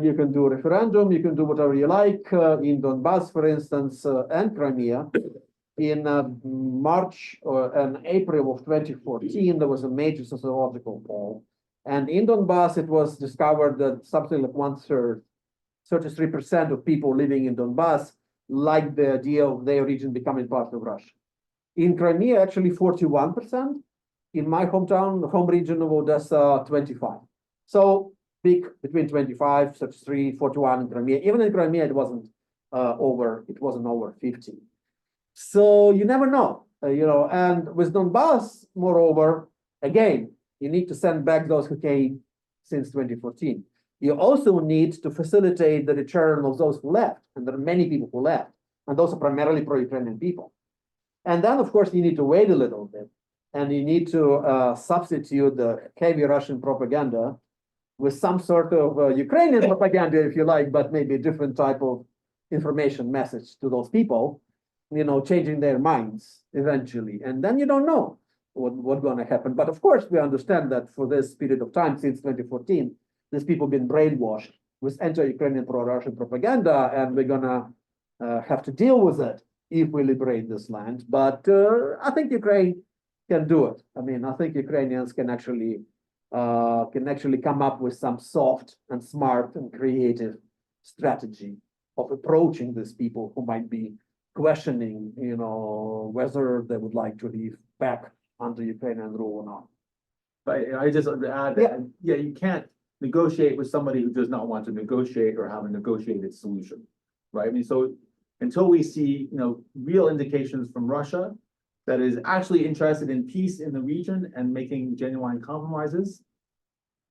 you can do a referendum, you can do whatever you like in Donbass, for instance, and Crimea. In March and April of 2014, there was a major sociological poll. And in Donbass, it was discovered that something like 1/3, 33% of people living in Donbass liked the idea of their region becoming part of Russia. In Crimea, actually 41%. In my hometown, the home region of Odessa, 25%. So big between 25, 33, 41 in Crimea. Even in Crimea, it wasn't over 50. So you never know, and with Donbass, moreover, again, you need to send back those who came since 2014. You also need to facilitate the return of those who left, and there are many people who left, and those are primarily pro-Ukrainian people. And then, of course, you need to wait a little bit, and you need to substitute the heavy Russian propaganda with some sort of Ukrainian propaganda, if you like, but maybe a different type of information message to those people, changing their minds eventually. And then you don't know what's going to happen. But of course, we understand that for this period of time, since 2014, these people have been brainwashed with anti-Ukrainian pro-Russian propaganda, and we're going to have to deal with it if we liberate this land. But I think Ukraine can do it. I mean, I think Ukrainians can actually come up with some soft and smart and creative strategy of approaching these people who might be questioning, whether they would like to live back under Ukrainian rule or not. But I just want to add that, you can't negotiate with somebody who does not want to negotiate or have a negotiated solution, right? I mean, so until we see, real indications from Russia that is actually interested in peace in the region and making genuine compromises,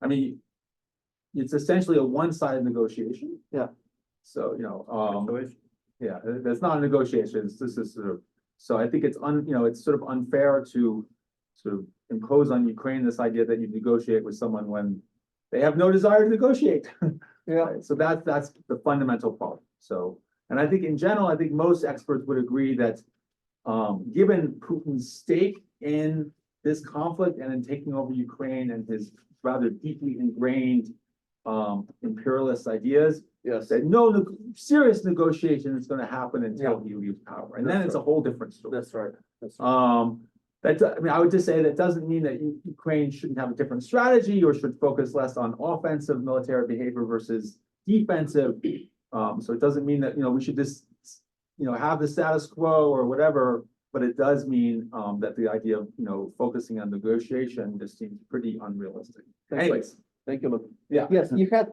I mean, it's essentially a one-sided negotiation. Yeah. So, yeah, that's not a negotiation. This is sort of, so I think it's it's sort of unfair to sort of impose on Ukraine this idea that you negotiate with someone when they have no desire to negotiate. Yeah. So that's the fundamental problem. So, and I think in general, I think most experts would agree that given Putin's stake in this conflict and in taking over Ukraine and his rather deeply ingrained imperialist ideas, Yes. that no serious negotiation is going to happen until he leaves power, and then it's a whole different story. That's right. That's right. I mean, I would just say that doesn't mean that Ukraine shouldn't have a different strategy or should focus less on offensive military behavior versus defensive. So it doesn't mean that we should just have the status quo or whatever, but it does mean that the idea of focusing on negotiation just seems pretty unrealistic. Anyways, Thank you, Luke. yeah. Yes, you had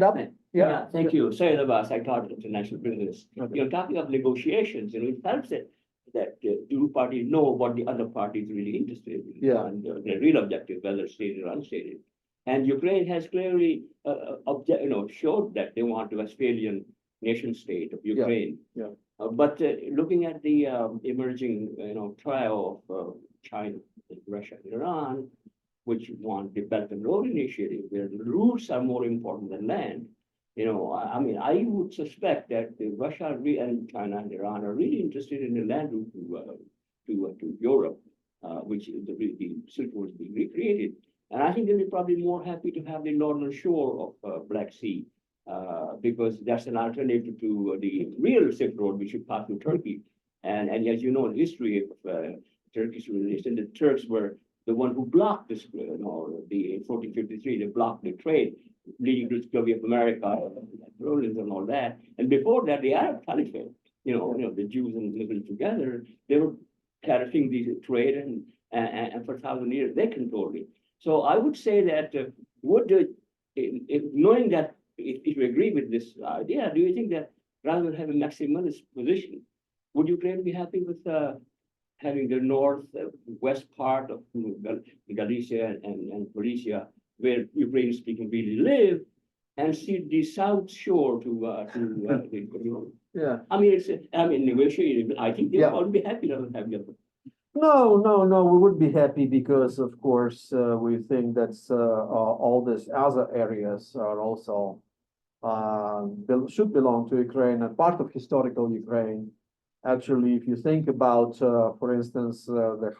up. Yeah, thank you. Sorry, Abbas, I thought international business. Okay. Talking of negotiations, it helps that two parties know what the other party is really interested in. Yeah. And the real objective, whether stated or unstated. And Ukraine has clearly showed that they want a Westphalian nation state of Ukraine. Yeah. But looking at the emerging trial of China, Russia, and Iran, which want the Belt and Road Initiative, where the routes are more important than land. I mean, I would suspect that Russia and China and Iran are really interested in the land route to Europe, which is the Silk Road is being recreated. And I think they'll be probably more happy to have the northern shore of Black Sea, because that's an alternative to the real Silk Road, which should pass through Turkey. And as you know, in history of Turkish relation, the Turks were the one who blocked this, in 1453, they blocked the trade leading to the discovery of America, Rollins and all that. And before that, the Arab Caliphate, the Jews and Muslims together, they were carrying the trade and for 1,000 years, they controlled it. So I would say that knowing that, if you agree with this idea, do you think that rather than have a maximalist position. Would Ukraine be happy with having the north west part of Galicia and Galicia, where Ukrainian speaking really live, and see the south shore to the Yeah. I mean, negotiating. I think they Yeah. would be happy to have the other. No, we would be happy because of course, we think that's, all these other areas are also, should belong to Ukraine and part of historical Ukraine. Actually, if you think about, for instance, the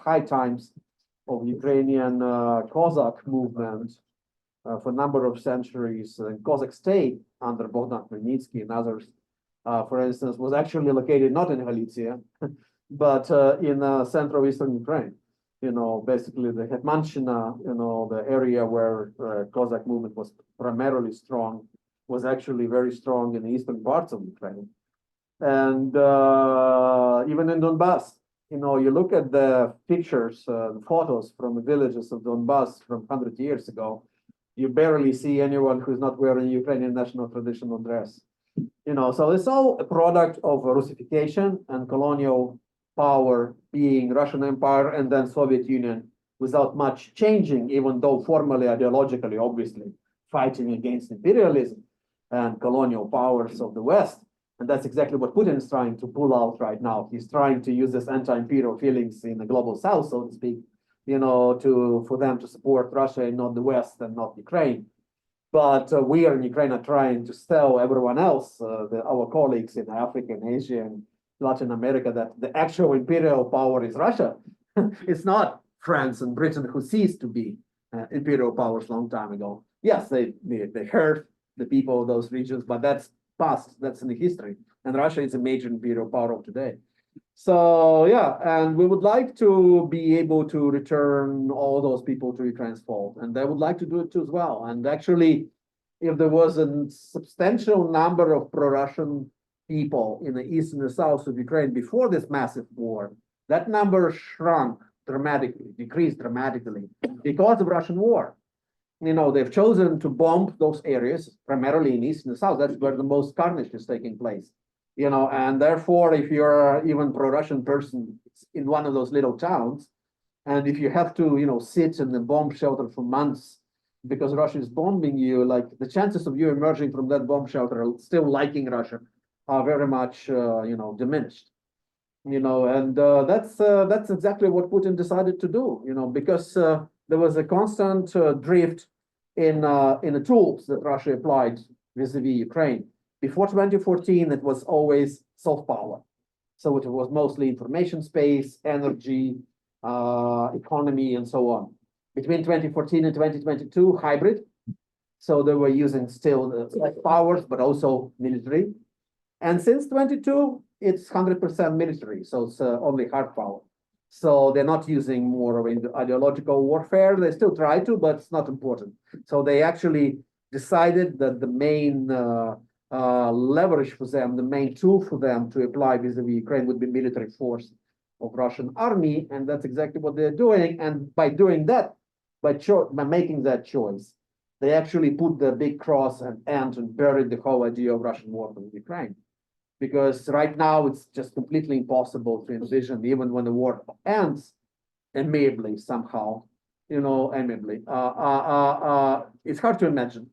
high times of Ukrainian, Cossack movement, for a number of centuries, Cossack state under Bogdan Khmelnytsky and others, for instance, was actually located not in Galicia, but in central eastern Ukraine. You know, basically the Hetmanshina, the area where Cossack movement was primarily strong, was actually very strong in the eastern parts of Ukraine. And even in Donbass, you look at the pictures, the photos from the villages of Donbass from 100 years ago, you barely see anyone who's not wearing Ukrainian national traditional dress. So it's all a product of Russification and colonial power being Russian Empire and then Soviet Union without much changing, even though formally, ideologically, obviously, fighting against imperialism and colonial powers of the West. And that's exactly what Putin is trying to pull out right now. He's trying to use this anti-imperial feelings in the global South, so to speak, for them to support Russia and not the West and not Ukraine. But we are in Ukraine are trying to tell everyone else, our colleagues in Africa and Asia and Latin America, that the actual imperial power is Russia. It's not France and Britain who ceased to be imperial powers long time ago. Yes, they hurt the people of those regions, but that's past, that's in the history. And Russia is a major imperial power of today. So yeah, and we would like to be able to return all those people to Ukraine's fold, and they would like to do it too as well. And actually, if there was a substantial number of pro-Russian people in the east and the south of Ukraine before this massive war, that number shrunk dramatically, decreased dramatically because of Russian war. They've chosen to bomb those areas, primarily in east and the south. That's where the most carnage is taking place. And therefore, if you're even pro-Russian person in one of those little towns, and if you have to, sit in the bomb shelter for months because Russia is bombing you, like the chances of you emerging from that bomb shelter still liking Russia are very much, diminished. And that's exactly what Putin decided to do, because there was a constant drift in the tools that Russia applied vis-a-vis Ukraine. Before 2014, it was always soft power. So it was mostly information space, energy, economy, and so on. Between 2014 and 2022, hybrid. So they were using still soft powers, but also military. And since 22, it's 100% military. So it's only hard power. So they're not using more of ideological warfare. They still try to, but it's not important. So they actually decided that the main leverage for them, the main tool for them to apply vis-a-vis Ukraine would be military force of Russian army, and that's exactly what they're doing. And by doing that, by making that choice, they actually put the big cross and end and buried the whole idea of Russian war with Ukraine. Because right now it's just completely impossible to envision, even when the war ends, amiably somehow, amicably. It's hard to imagine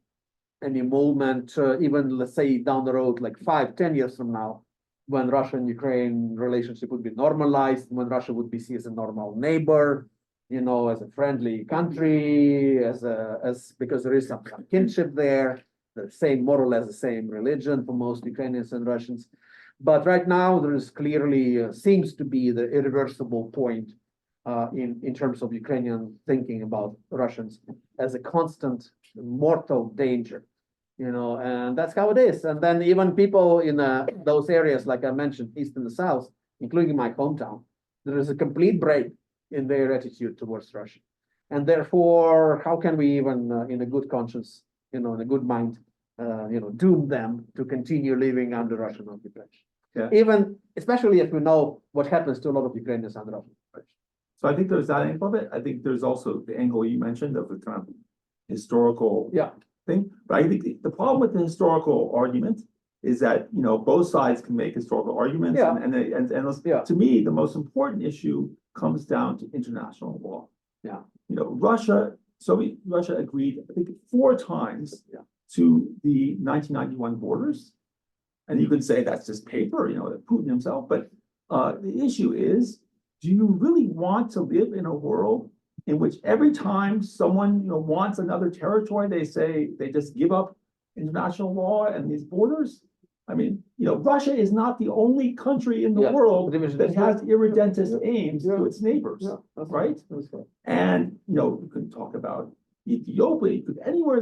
any moment, even let's say down the road, like 5-10 years from now, when Russia and Ukraine relationship would be normalized, when Russia would be seen as a normal neighbor, as a friendly country, because there is some kinship there, the same, more or less the same religion for most Ukrainians and Russians. But right now, there is clearly seems to be the irreversible point in terms of Ukrainian thinking about Russians as a constant mortal danger. And that's how it is. And then even people in those areas, like I mentioned, east and the south, including my hometown, there is a complete break in their attitude towards Russia. And therefore, how can we even, in a good conscience, in a good mind, doom them to continue living under Russian occupation? Yeah. Even, especially if we know what happens to a lot of Ukrainians under Russian occupation. So I think there's that angle of it. I think there's also the angle you mentioned of the kind of historical thing. But I think the problem with the historical argument is that, both sides can make historical arguments. Yeah. Yeah. To me, the most important issue comes down to international law. Yeah. Soviet Russia agreed, I think, 4 times to the 1991 borders. And you could say that's just paper, Putin himself, but the issue is, do you really want to live in a world in which every time someone, wants another territory, they just give up international law and these borders? I mean, Russia is not the only country in the world that has irredentist aims to its neighbors, right? And, you can talk about Ethiopia, you could anywhere,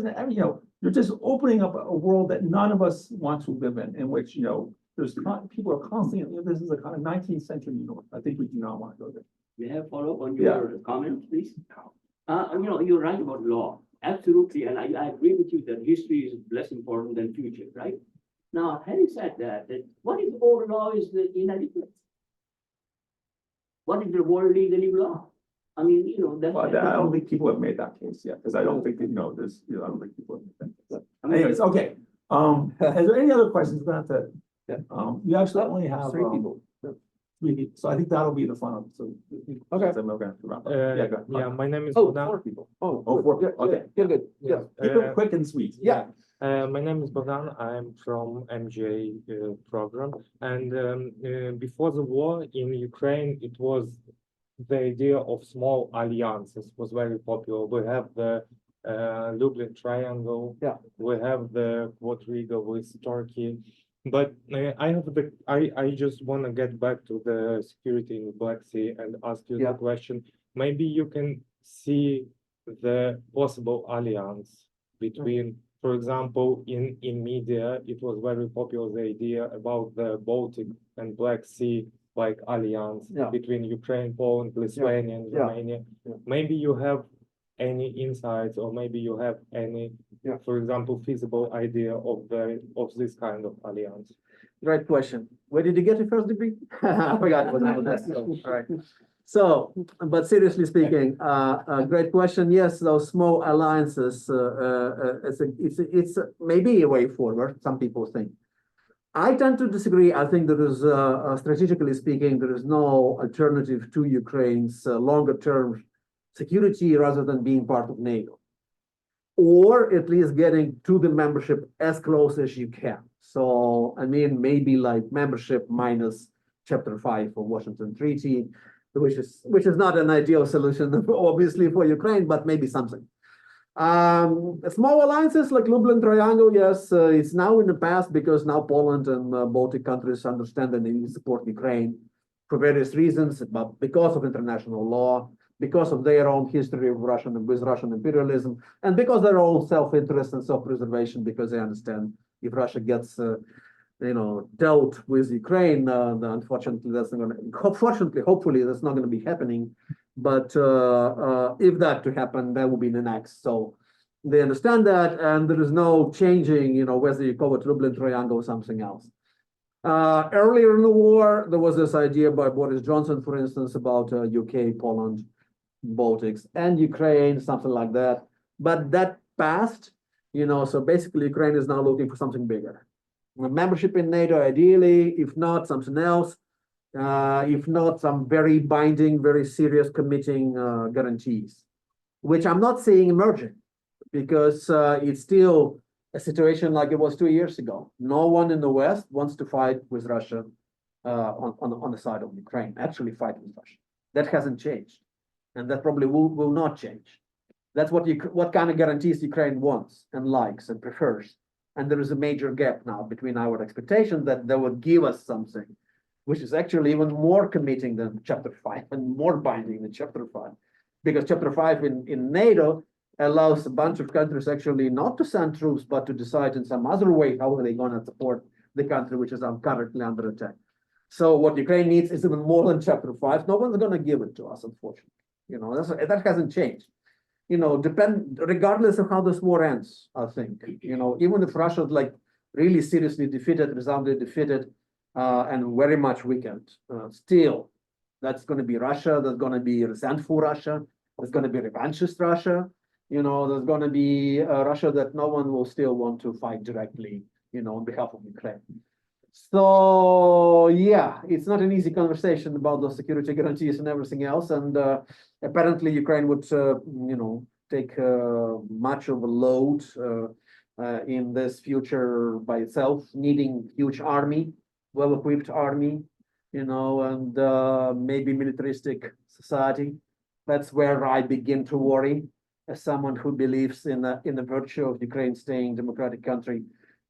you're just opening up a world that none of us want to live in which, people are constantly, this is a kind of 19th century New York. I think we do not want to go there. May I follow up on your comment, please? You're right about law, absolutely, and I agree with you that history is less important than future, right? Now, having said that what if old law is inadequate? What if the world legally law? I mean, that's. But I don't think people have made that case yet, because I don't think that, there's, I don't think people have made that case. Anyways, okay. Is there any other questions about that? You actually only have 3 people. 3 people, so I think that'll be the final. So Okay. I'm okay to wrap up. Yeah, go ahead. Yeah, my name is Oh, Bogdan. 4 people. Oh, Oh, 4 people. Okay. You're good. Yeah. Keep it quick and sweet. Yeah. My name is Bogdan. I'm from MGA program, and before the war in Ukraine, it was the idea of small alliances was very popular. We have the Lublin Triangle. Yeah. We have the quadriga with Turkey. But I just want to get back to the security in the Black Sea and ask you the question. Maybe you can see the possible alliance between, for example, in media, it was very popular, the idea about the Baltic and Black Sea like alliance between Ukraine, Poland, Lithuania, and Romania. Maybe you have any insights, or maybe you have any, for example, feasible idea of this kind of alliance. Great question. Where did you get your first degree? I forgot what that was. All right. So, but seriously speaking, a great question. Yes, those small alliances, it's maybe a way forward. Some people think. I tend to disagree. I think there is, strategically speaking, there is no alternative to Ukraine's longer-term security rather than being part of NATO, or at least getting to the membership as close as you can. So, I mean, maybe like membership minus Chapter 5 of Washington Treaty, which is not an ideal solution, obviously, for Ukraine, but maybe something. Small alliances like Lublin Triangle, yes, it's now in the past because now Poland and Baltic countries understand that they need to support Ukraine for various reasons, but because of international law, because of their own history with Russian imperialism, and because their own self-interest and self-preservation, because they understand if Russia gets, dealt with Ukraine, unfortunately, that's not going to. Hopefully, that's not going to be happening. But if that to happen, that will be the next. So they understand that, and there is no changing, whether you call it Lublin Triangle or something else. Earlier in the war, there was this idea by Boris Johnson, for instance, about UK, Poland, Baltics, and Ukraine, something like that. But that passed, so basically Ukraine is now looking for something bigger. Membership in NATO, ideally, if not something else, if not some very binding, very serious committing guarantees, which I'm not seeing emerging because it's still a situation like it was 2 years ago. No one in the West wants to fight with Russia on the side of Ukraine, actually fight with Russia. That hasn't changed. And that probably will not change. That's what kind of guarantees Ukraine wants and likes and prefers. And there is a major gap now between our expectation that they would give us something, which is actually even more committing than Chapter 5 and more binding than Chapter 5. Because Chapter 5 in NATO allows a bunch of countries actually not to send troops, but to decide in some other way how are they going to support the country which is currently under attack. So what Ukraine needs is even more than Chapter 5. No one's going to give it to us, unfortunately. That hasn't changed. Regardless of how this war ends, I think, even if Russia is like really seriously defeated, resoundingly defeated, and very much weakened, still, that's going to be Russia. There's going to be resentful Russia. There's going to be revanchist Russia. There's going to be Russia that no one will still want to fight directly on behalf of Ukraine. So, yeah, it's not an easy conversation about those security guarantees and everything else. And apparently Ukraine would, take much of a load in this future by itself, needing huge army, well-equipped army, and maybe militaristic society. That's where I begin to worry as someone who believes in the virtue of Ukraine staying democratic country.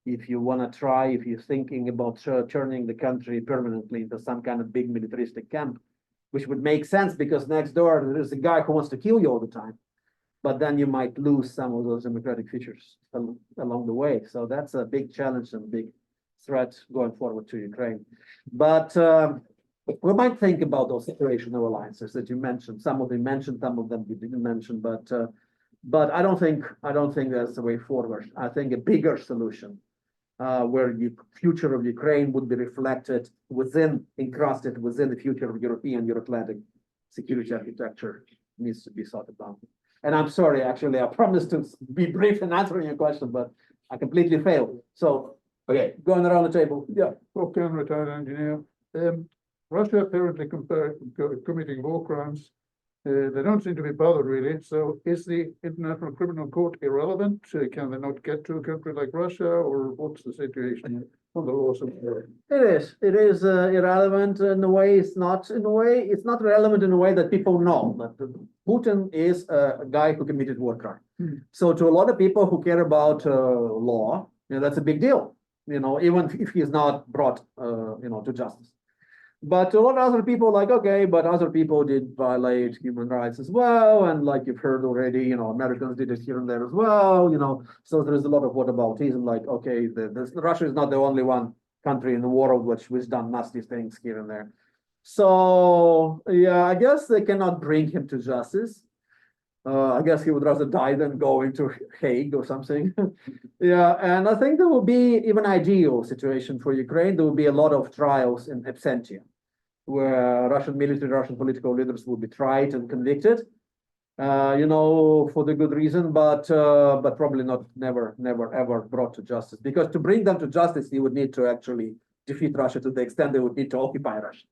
If you want to try, if you're thinking about turning the country permanently into some kind of big militaristic camp, which would make sense because next door there's a guy who wants to kill you all the time. But then you might lose some of those democratic features along the way. So that's a big challenge and big threat going forward to Ukraine. But we might think about those situational alliances that you mentioned. Some of them mentioned, some of them you didn't mention. But I don't think that's the way forward. I think a bigger solution where the future of Ukraine would be reflected encrusted within the future of European Euro-Atlantic security architecture needs to be thought about. And I'm sorry, actually, I promised to be brief in answering your question, but I completely failed. So, okay, going around the table. Yeah. Okay, I'm retired engineer. Russia apparently committing war crimes. They don't seem to be bothered really. So is the International Criminal Court irrelevant? Can they not get to a country like Russia, or what's the situation on the laws of war? It is irrelevant in a way. It's not relevant in a way that people know that Putin is a guy who committed war crime. So to a lot of people who care about law, that's a big deal. Even if he's not brought, to justice. But a lot of other people but other people did violate human rights as well. And like you've heard already, Americans did it here and there as well, so there is a lot of whataboutism, Russia is not the only one country in the world which done nasty things here and there. So, yeah, I guess they cannot bring him to justice. I guess he would rather die than go into Hague or something. Yeah, and I think there will be even ideal situation for Ukraine. There will be a lot of trials in absentia, where Russian military, Russian political leaders will be tried and convicted, for the good reason, but probably never ever brought to justice. Because to bring them to justice, you would need to actually defeat Russia to the extent they would need to occupy Russia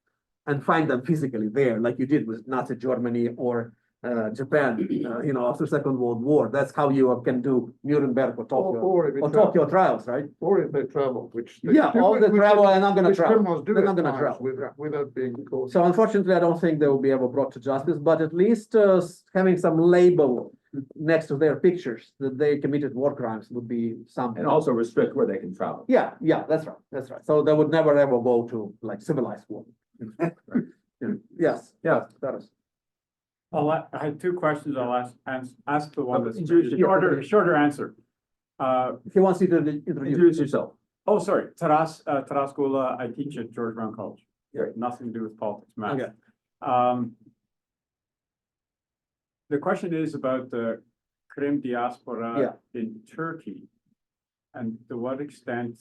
and find them physically there, like you did with Nazi Germany or Japan, after Second World War. That's how you can do Nuremberg or Tokyo trials, right? Or if they travel, which all the travel are not going to travel. Criminals do They're not going to travel without being caught. So unfortunately, I don't think they will be ever brought to justice. But at least having some label next to their pictures that they committed war crimes would be something. And also restrict where they can travel. Yeah, that's right. So they would never ever go to civilized war. Yes, that is. I had two questions. I'll ask the one that's Introduce shorter answer. If he wants you to introduce yourself. Oh, sorry, Taras Gula. I teach at George Brown College. Yeah. Nothing to do with politics, math. Okay. The question is about the Krim diaspora in Turkey, and to what extent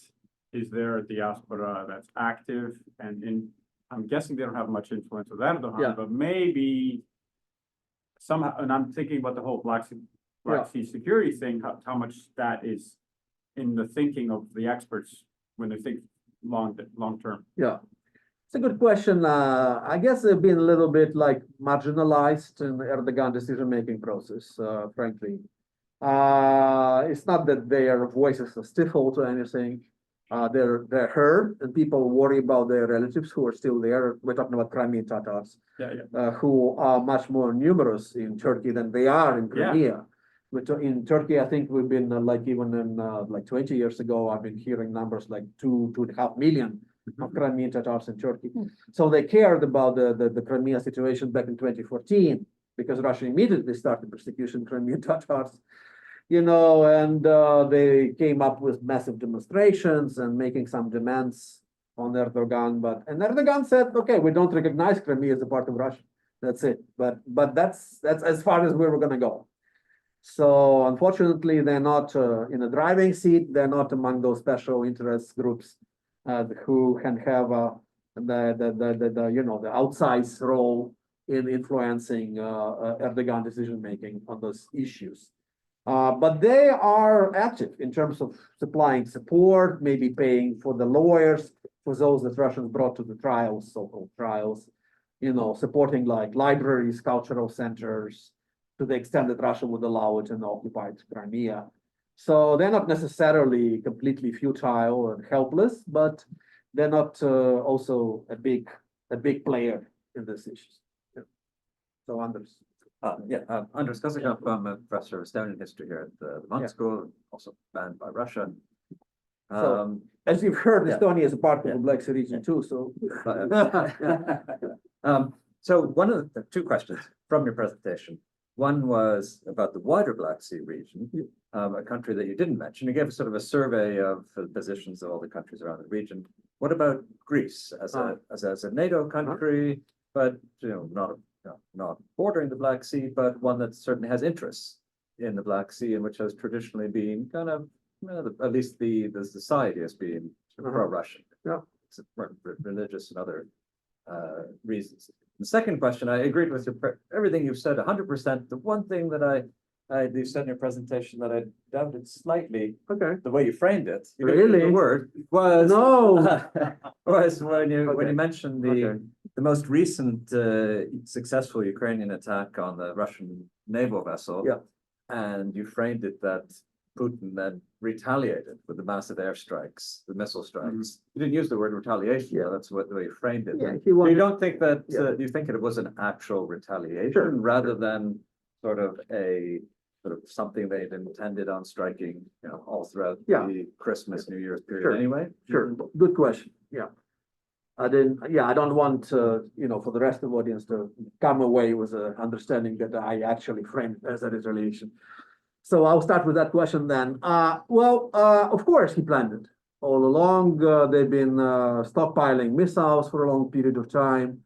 is there a diaspora that's active and I'm guessing they don't have much influence with Erdogan, but maybe somehow, and I'm thinking about the whole Black Sea security thing, how much that is in the thinking of the experts when they think long term. Yeah, it's a good question. I guess they've been a little bit marginalized in the Erdogan decision-making process, frankly. It's not that their voices are stifled or anything. They're heard, and people worry about their relatives who are still there. We're talking about Crimean Tatars, who are much more numerous in Turkey than they are in Crimea. But in Turkey, I think we've been even in 20 years ago, I've been hearing numbers like 2.5 million of Crimean Tatars in Turkey. So they cared about the Crimea situation back in 2014 because Russia immediately started persecution of Crimean Tatars. And they came up with massive demonstrations and making some demands on Erdogan. And Erdogan said, okay, we don't recognize Crimea as a part of Russia. That's it. But that's as far as we were going to go. So unfortunately, they're not in a driving seat. They're not among those special interest groups who can have the outsized role in influencing Erdogan decision making on those issues. But they are active in terms of supplying support, maybe paying for the lawyers, for those that Russians brought to the trials, so-called trials, supporting like libraries, cultural centers, to the extent that Russia would allow it in occupied Crimea. So they're not necessarily completely futile and helpless, but they're not also a big player in this issue. Yeah. So Anders. Anders Kozakov, I'm a professor of Estonian history here at the Mount School, also banned by Russia. So, as you've heard, Estonia is a part of the Black Sea region too, so. So one of the two questions from your presentation, one was about the wider Black Sea region, a country that you didn't mention. You gave us sort of a survey of the positions of all the countries around the region. What about Greece as a NATO country, but not bordering the Black Sea, but one that certainly has interests in the Black Sea and which has traditionally been kind of, at least the society has been pro-Russian. Yeah. It's religious and other reasons. The second question, I agreed with everything you've said 100%. The one thing that you said in your presentation that I doubted slightly, the way you framed it, you didn't use Really? the word, was was when you mentioned the most recent successful Ukrainian attack on the Russian naval vessel, and you framed it that Putin then retaliated with the massive airstrikes, the missile strikes. You didn't use the word retaliation, but that's the way you framed it. You don't think that, you think it was an actual retaliation rather than sort of something they'd intended on striking, all throughout the Christmas, New Year's period anyway? Sure, good question, I don't want, for the rest of the audience to come away with an understanding that I actually framed it as a retaliation. So I'll start with that question then. Of course he planned it all along. They've been stockpiling missiles for a long period of time.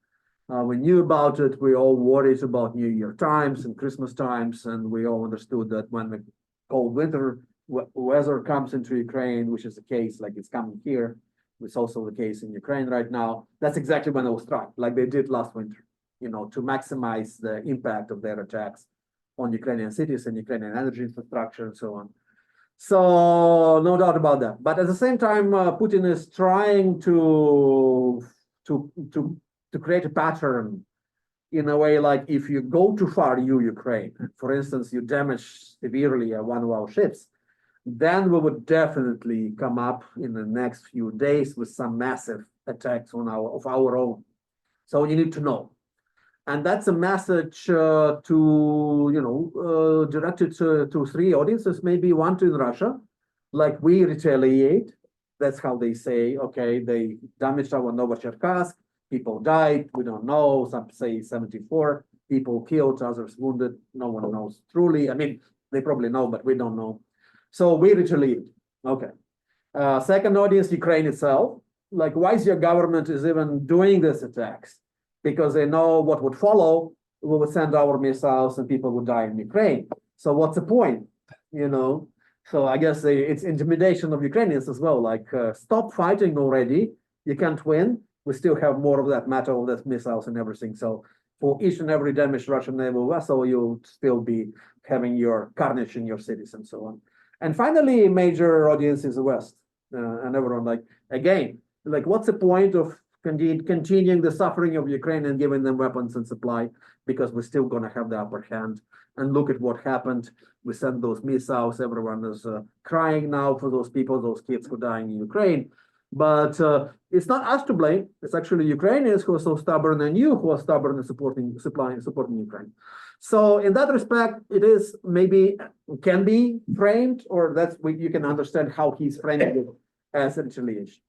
We knew about it. We all worried about New Year times and Christmas times, and we all understood that when the cold winter weather comes into Ukraine, which is the case, like it's coming here, it's also the case in Ukraine right now. That's exactly when they will strike, like they did last winter, to maximize the impact of their attacks on Ukrainian cities and Ukrainian energy infrastructure and so on. So no doubt about that. But at the same time, Putin is trying to create a pattern in a way like if you go too far, Ukraine, for instance, you damage severely one of our ships, then we would definitely come up in the next few days with some massive attacks of our own. So you need to know. And that's a message directed to three audiences, maybe one in Russia, like we retaliate. That's how they say, okay, they damaged our Novocherkassk, people died, we don't know, some say 74 people killed, others wounded, no one knows truly. I mean, they probably know, but we don't know. So we retaliate, okay. Second audience, Ukraine itself, like why is your government is even doing these attacks? Because they know what would follow, we would send our missiles and people would die in Ukraine. So what's the point, So I guess it's intimidation of Ukrainians as well, like stop fighting already, you can't win, we still have more of that metal, that missiles and everything. So for each and every damaged Russian naval vessel, you'll still be having your carnage in your cities and so on. And finally, major audience is the West and everyone like what's the point of continuing the suffering of Ukraine and giving them weapons and supply, because we're still going to have the upper hand. And look at what happened. We sent those missiles. Everyone is crying now for those people, those kids who are dying in Ukraine. But it's not us to blame. It's actually Ukrainians who are so stubborn, and you who are stubborn in supporting Ukraine. So in that respect, it is maybe can be framed, or you can understand how he's framing it as retaliation.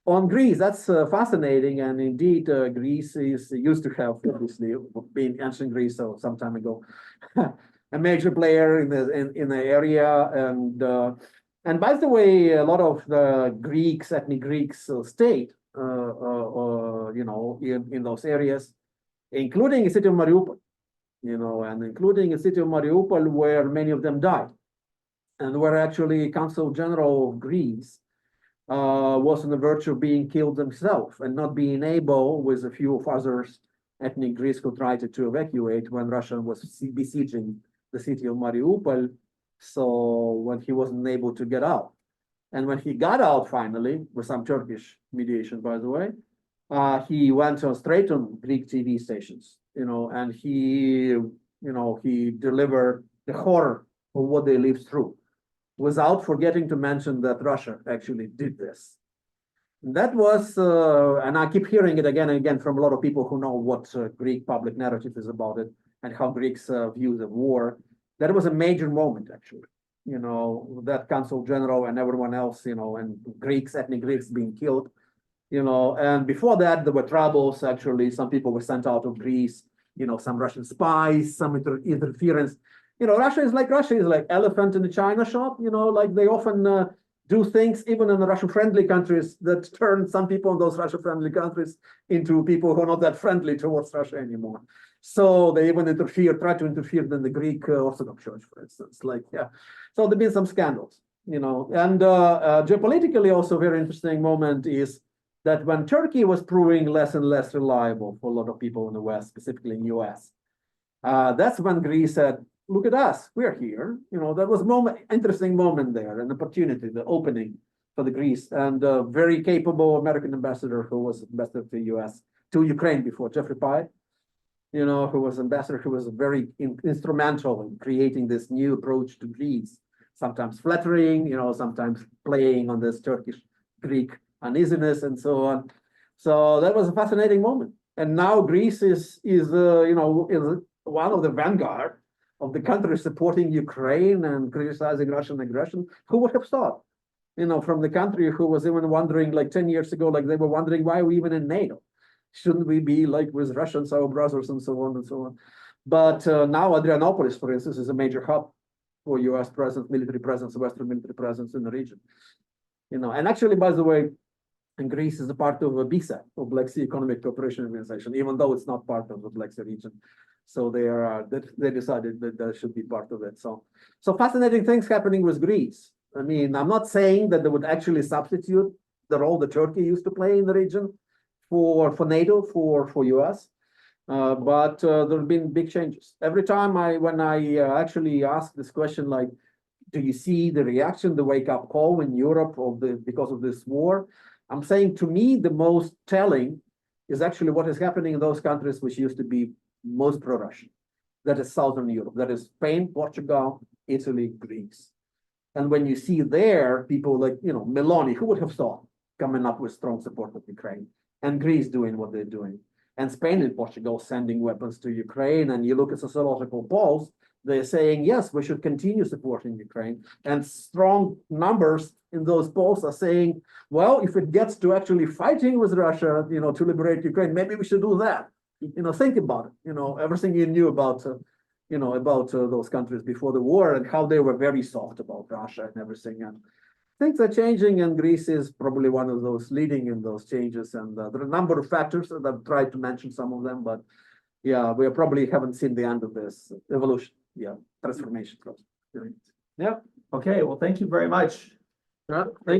On Greece, that's fascinating, and indeed, Greece used to have, obviously, been ancient Greece, so some time ago, a major player in the area, and by the way, a lot of the ethnic Greeks, stayed, in those areas, including the city of Mariupol, and including the city of Mariupol, where many of them died, and where actually Consul General of Greece was on the verge of being killed himself and not being able, with a few of others, ethnic Greeks who tried to evacuate when Russia was besieging the city of Mariupol, So when he wasn't able to get out. And when he got out finally, with some Turkish mediation, by the way, he went straight on Greek TV stations, and he delivered the horror of what they lived through, without forgetting to mention that Russia actually did this. That was, and I keep hearing it again and again from a lot of people who know what Greek public narrative is about it and how Greeks view the war. That was a major moment, actually. That consul general and everyone else, and Greeks, ethnic Greeks being killed, and before that, there were troubles, actually. Some people were sent out of Greece, some Russian spies, some interference. Russia is like elephant in the china shop, like they often do things, even in the Russian-friendly countries, that turn some people in those Russia-friendly countries into people who are not that friendly towards Russia anymore. So they even try to interfere in the Greek Orthodox Church, for instance. So there've been some scandals, and geopolitically also very interesting moment is that when Turkey was proving less and less reliable for a lot of people in the West, specifically in the US, that's when Greece said, look at us, we're here. That was interesting moment there, an opportunity, the opening for the Greece, and a very capable American ambassador who was ambassador to Ukraine before, Jeffrey Pye, who was ambassador, who was very instrumental in creating this new approach to Greece, sometimes flattering, sometimes playing on this Turkish-Greek uneasiness and so on. So that was a fascinating moment. And now Greece is one of the vanguard of the countries supporting Ukraine and criticizing Russian aggression. Who would have thought, from the country who was even wondering like 10 years ago, like they were wondering why we even in NATO? Shouldn't we be like with Russians, our brothers, and so on and so on? But now Adrianopolis, for instance, is a major hub for US presence, military presence, Western military presence in the region. And actually, by the way, Greece is a part of BSEC, or Black Sea Economic Cooperation Organization, even though it's not part of the Black Sea region. So they decided that they should be part of it. So fascinating things happening with Greece. I mean, I'm not saying that they would actually substitute the role that Turkey used to play in the region for NATO, for US, but there have been big changes. Every time when I actually ask this question, like, do you see the reaction, the wake-up call in Europe because of this war? I'm saying, to me, the most telling is actually what is happening in those countries which used to be most pro-Russian. That is Southern Europe. That is Spain, Portugal, Italy, Greece. And when you see there people like, Meloni, who would have thought, coming up with strong support of Ukraine, and Greece doing what they're doing, and Spain and Portugal sending weapons to Ukraine, and you look at sociological polls, they're saying, yes, we should continue supporting Ukraine. And strong numbers in those polls are saying, well, if it gets to actually fighting with Russia, to liberate Ukraine, maybe we should do that. Think about it, everything you knew about, those countries before the war and how they were very soft about Russia and everything. And things are changing, and Greece is probably one of those leading in those changes. And there are a number of factors that I've tried to mention some of them, but yeah, we probably haven't seen the end of this evolution, transformation process. Yeah. Okay. Well, thank you very much. Yeah, thank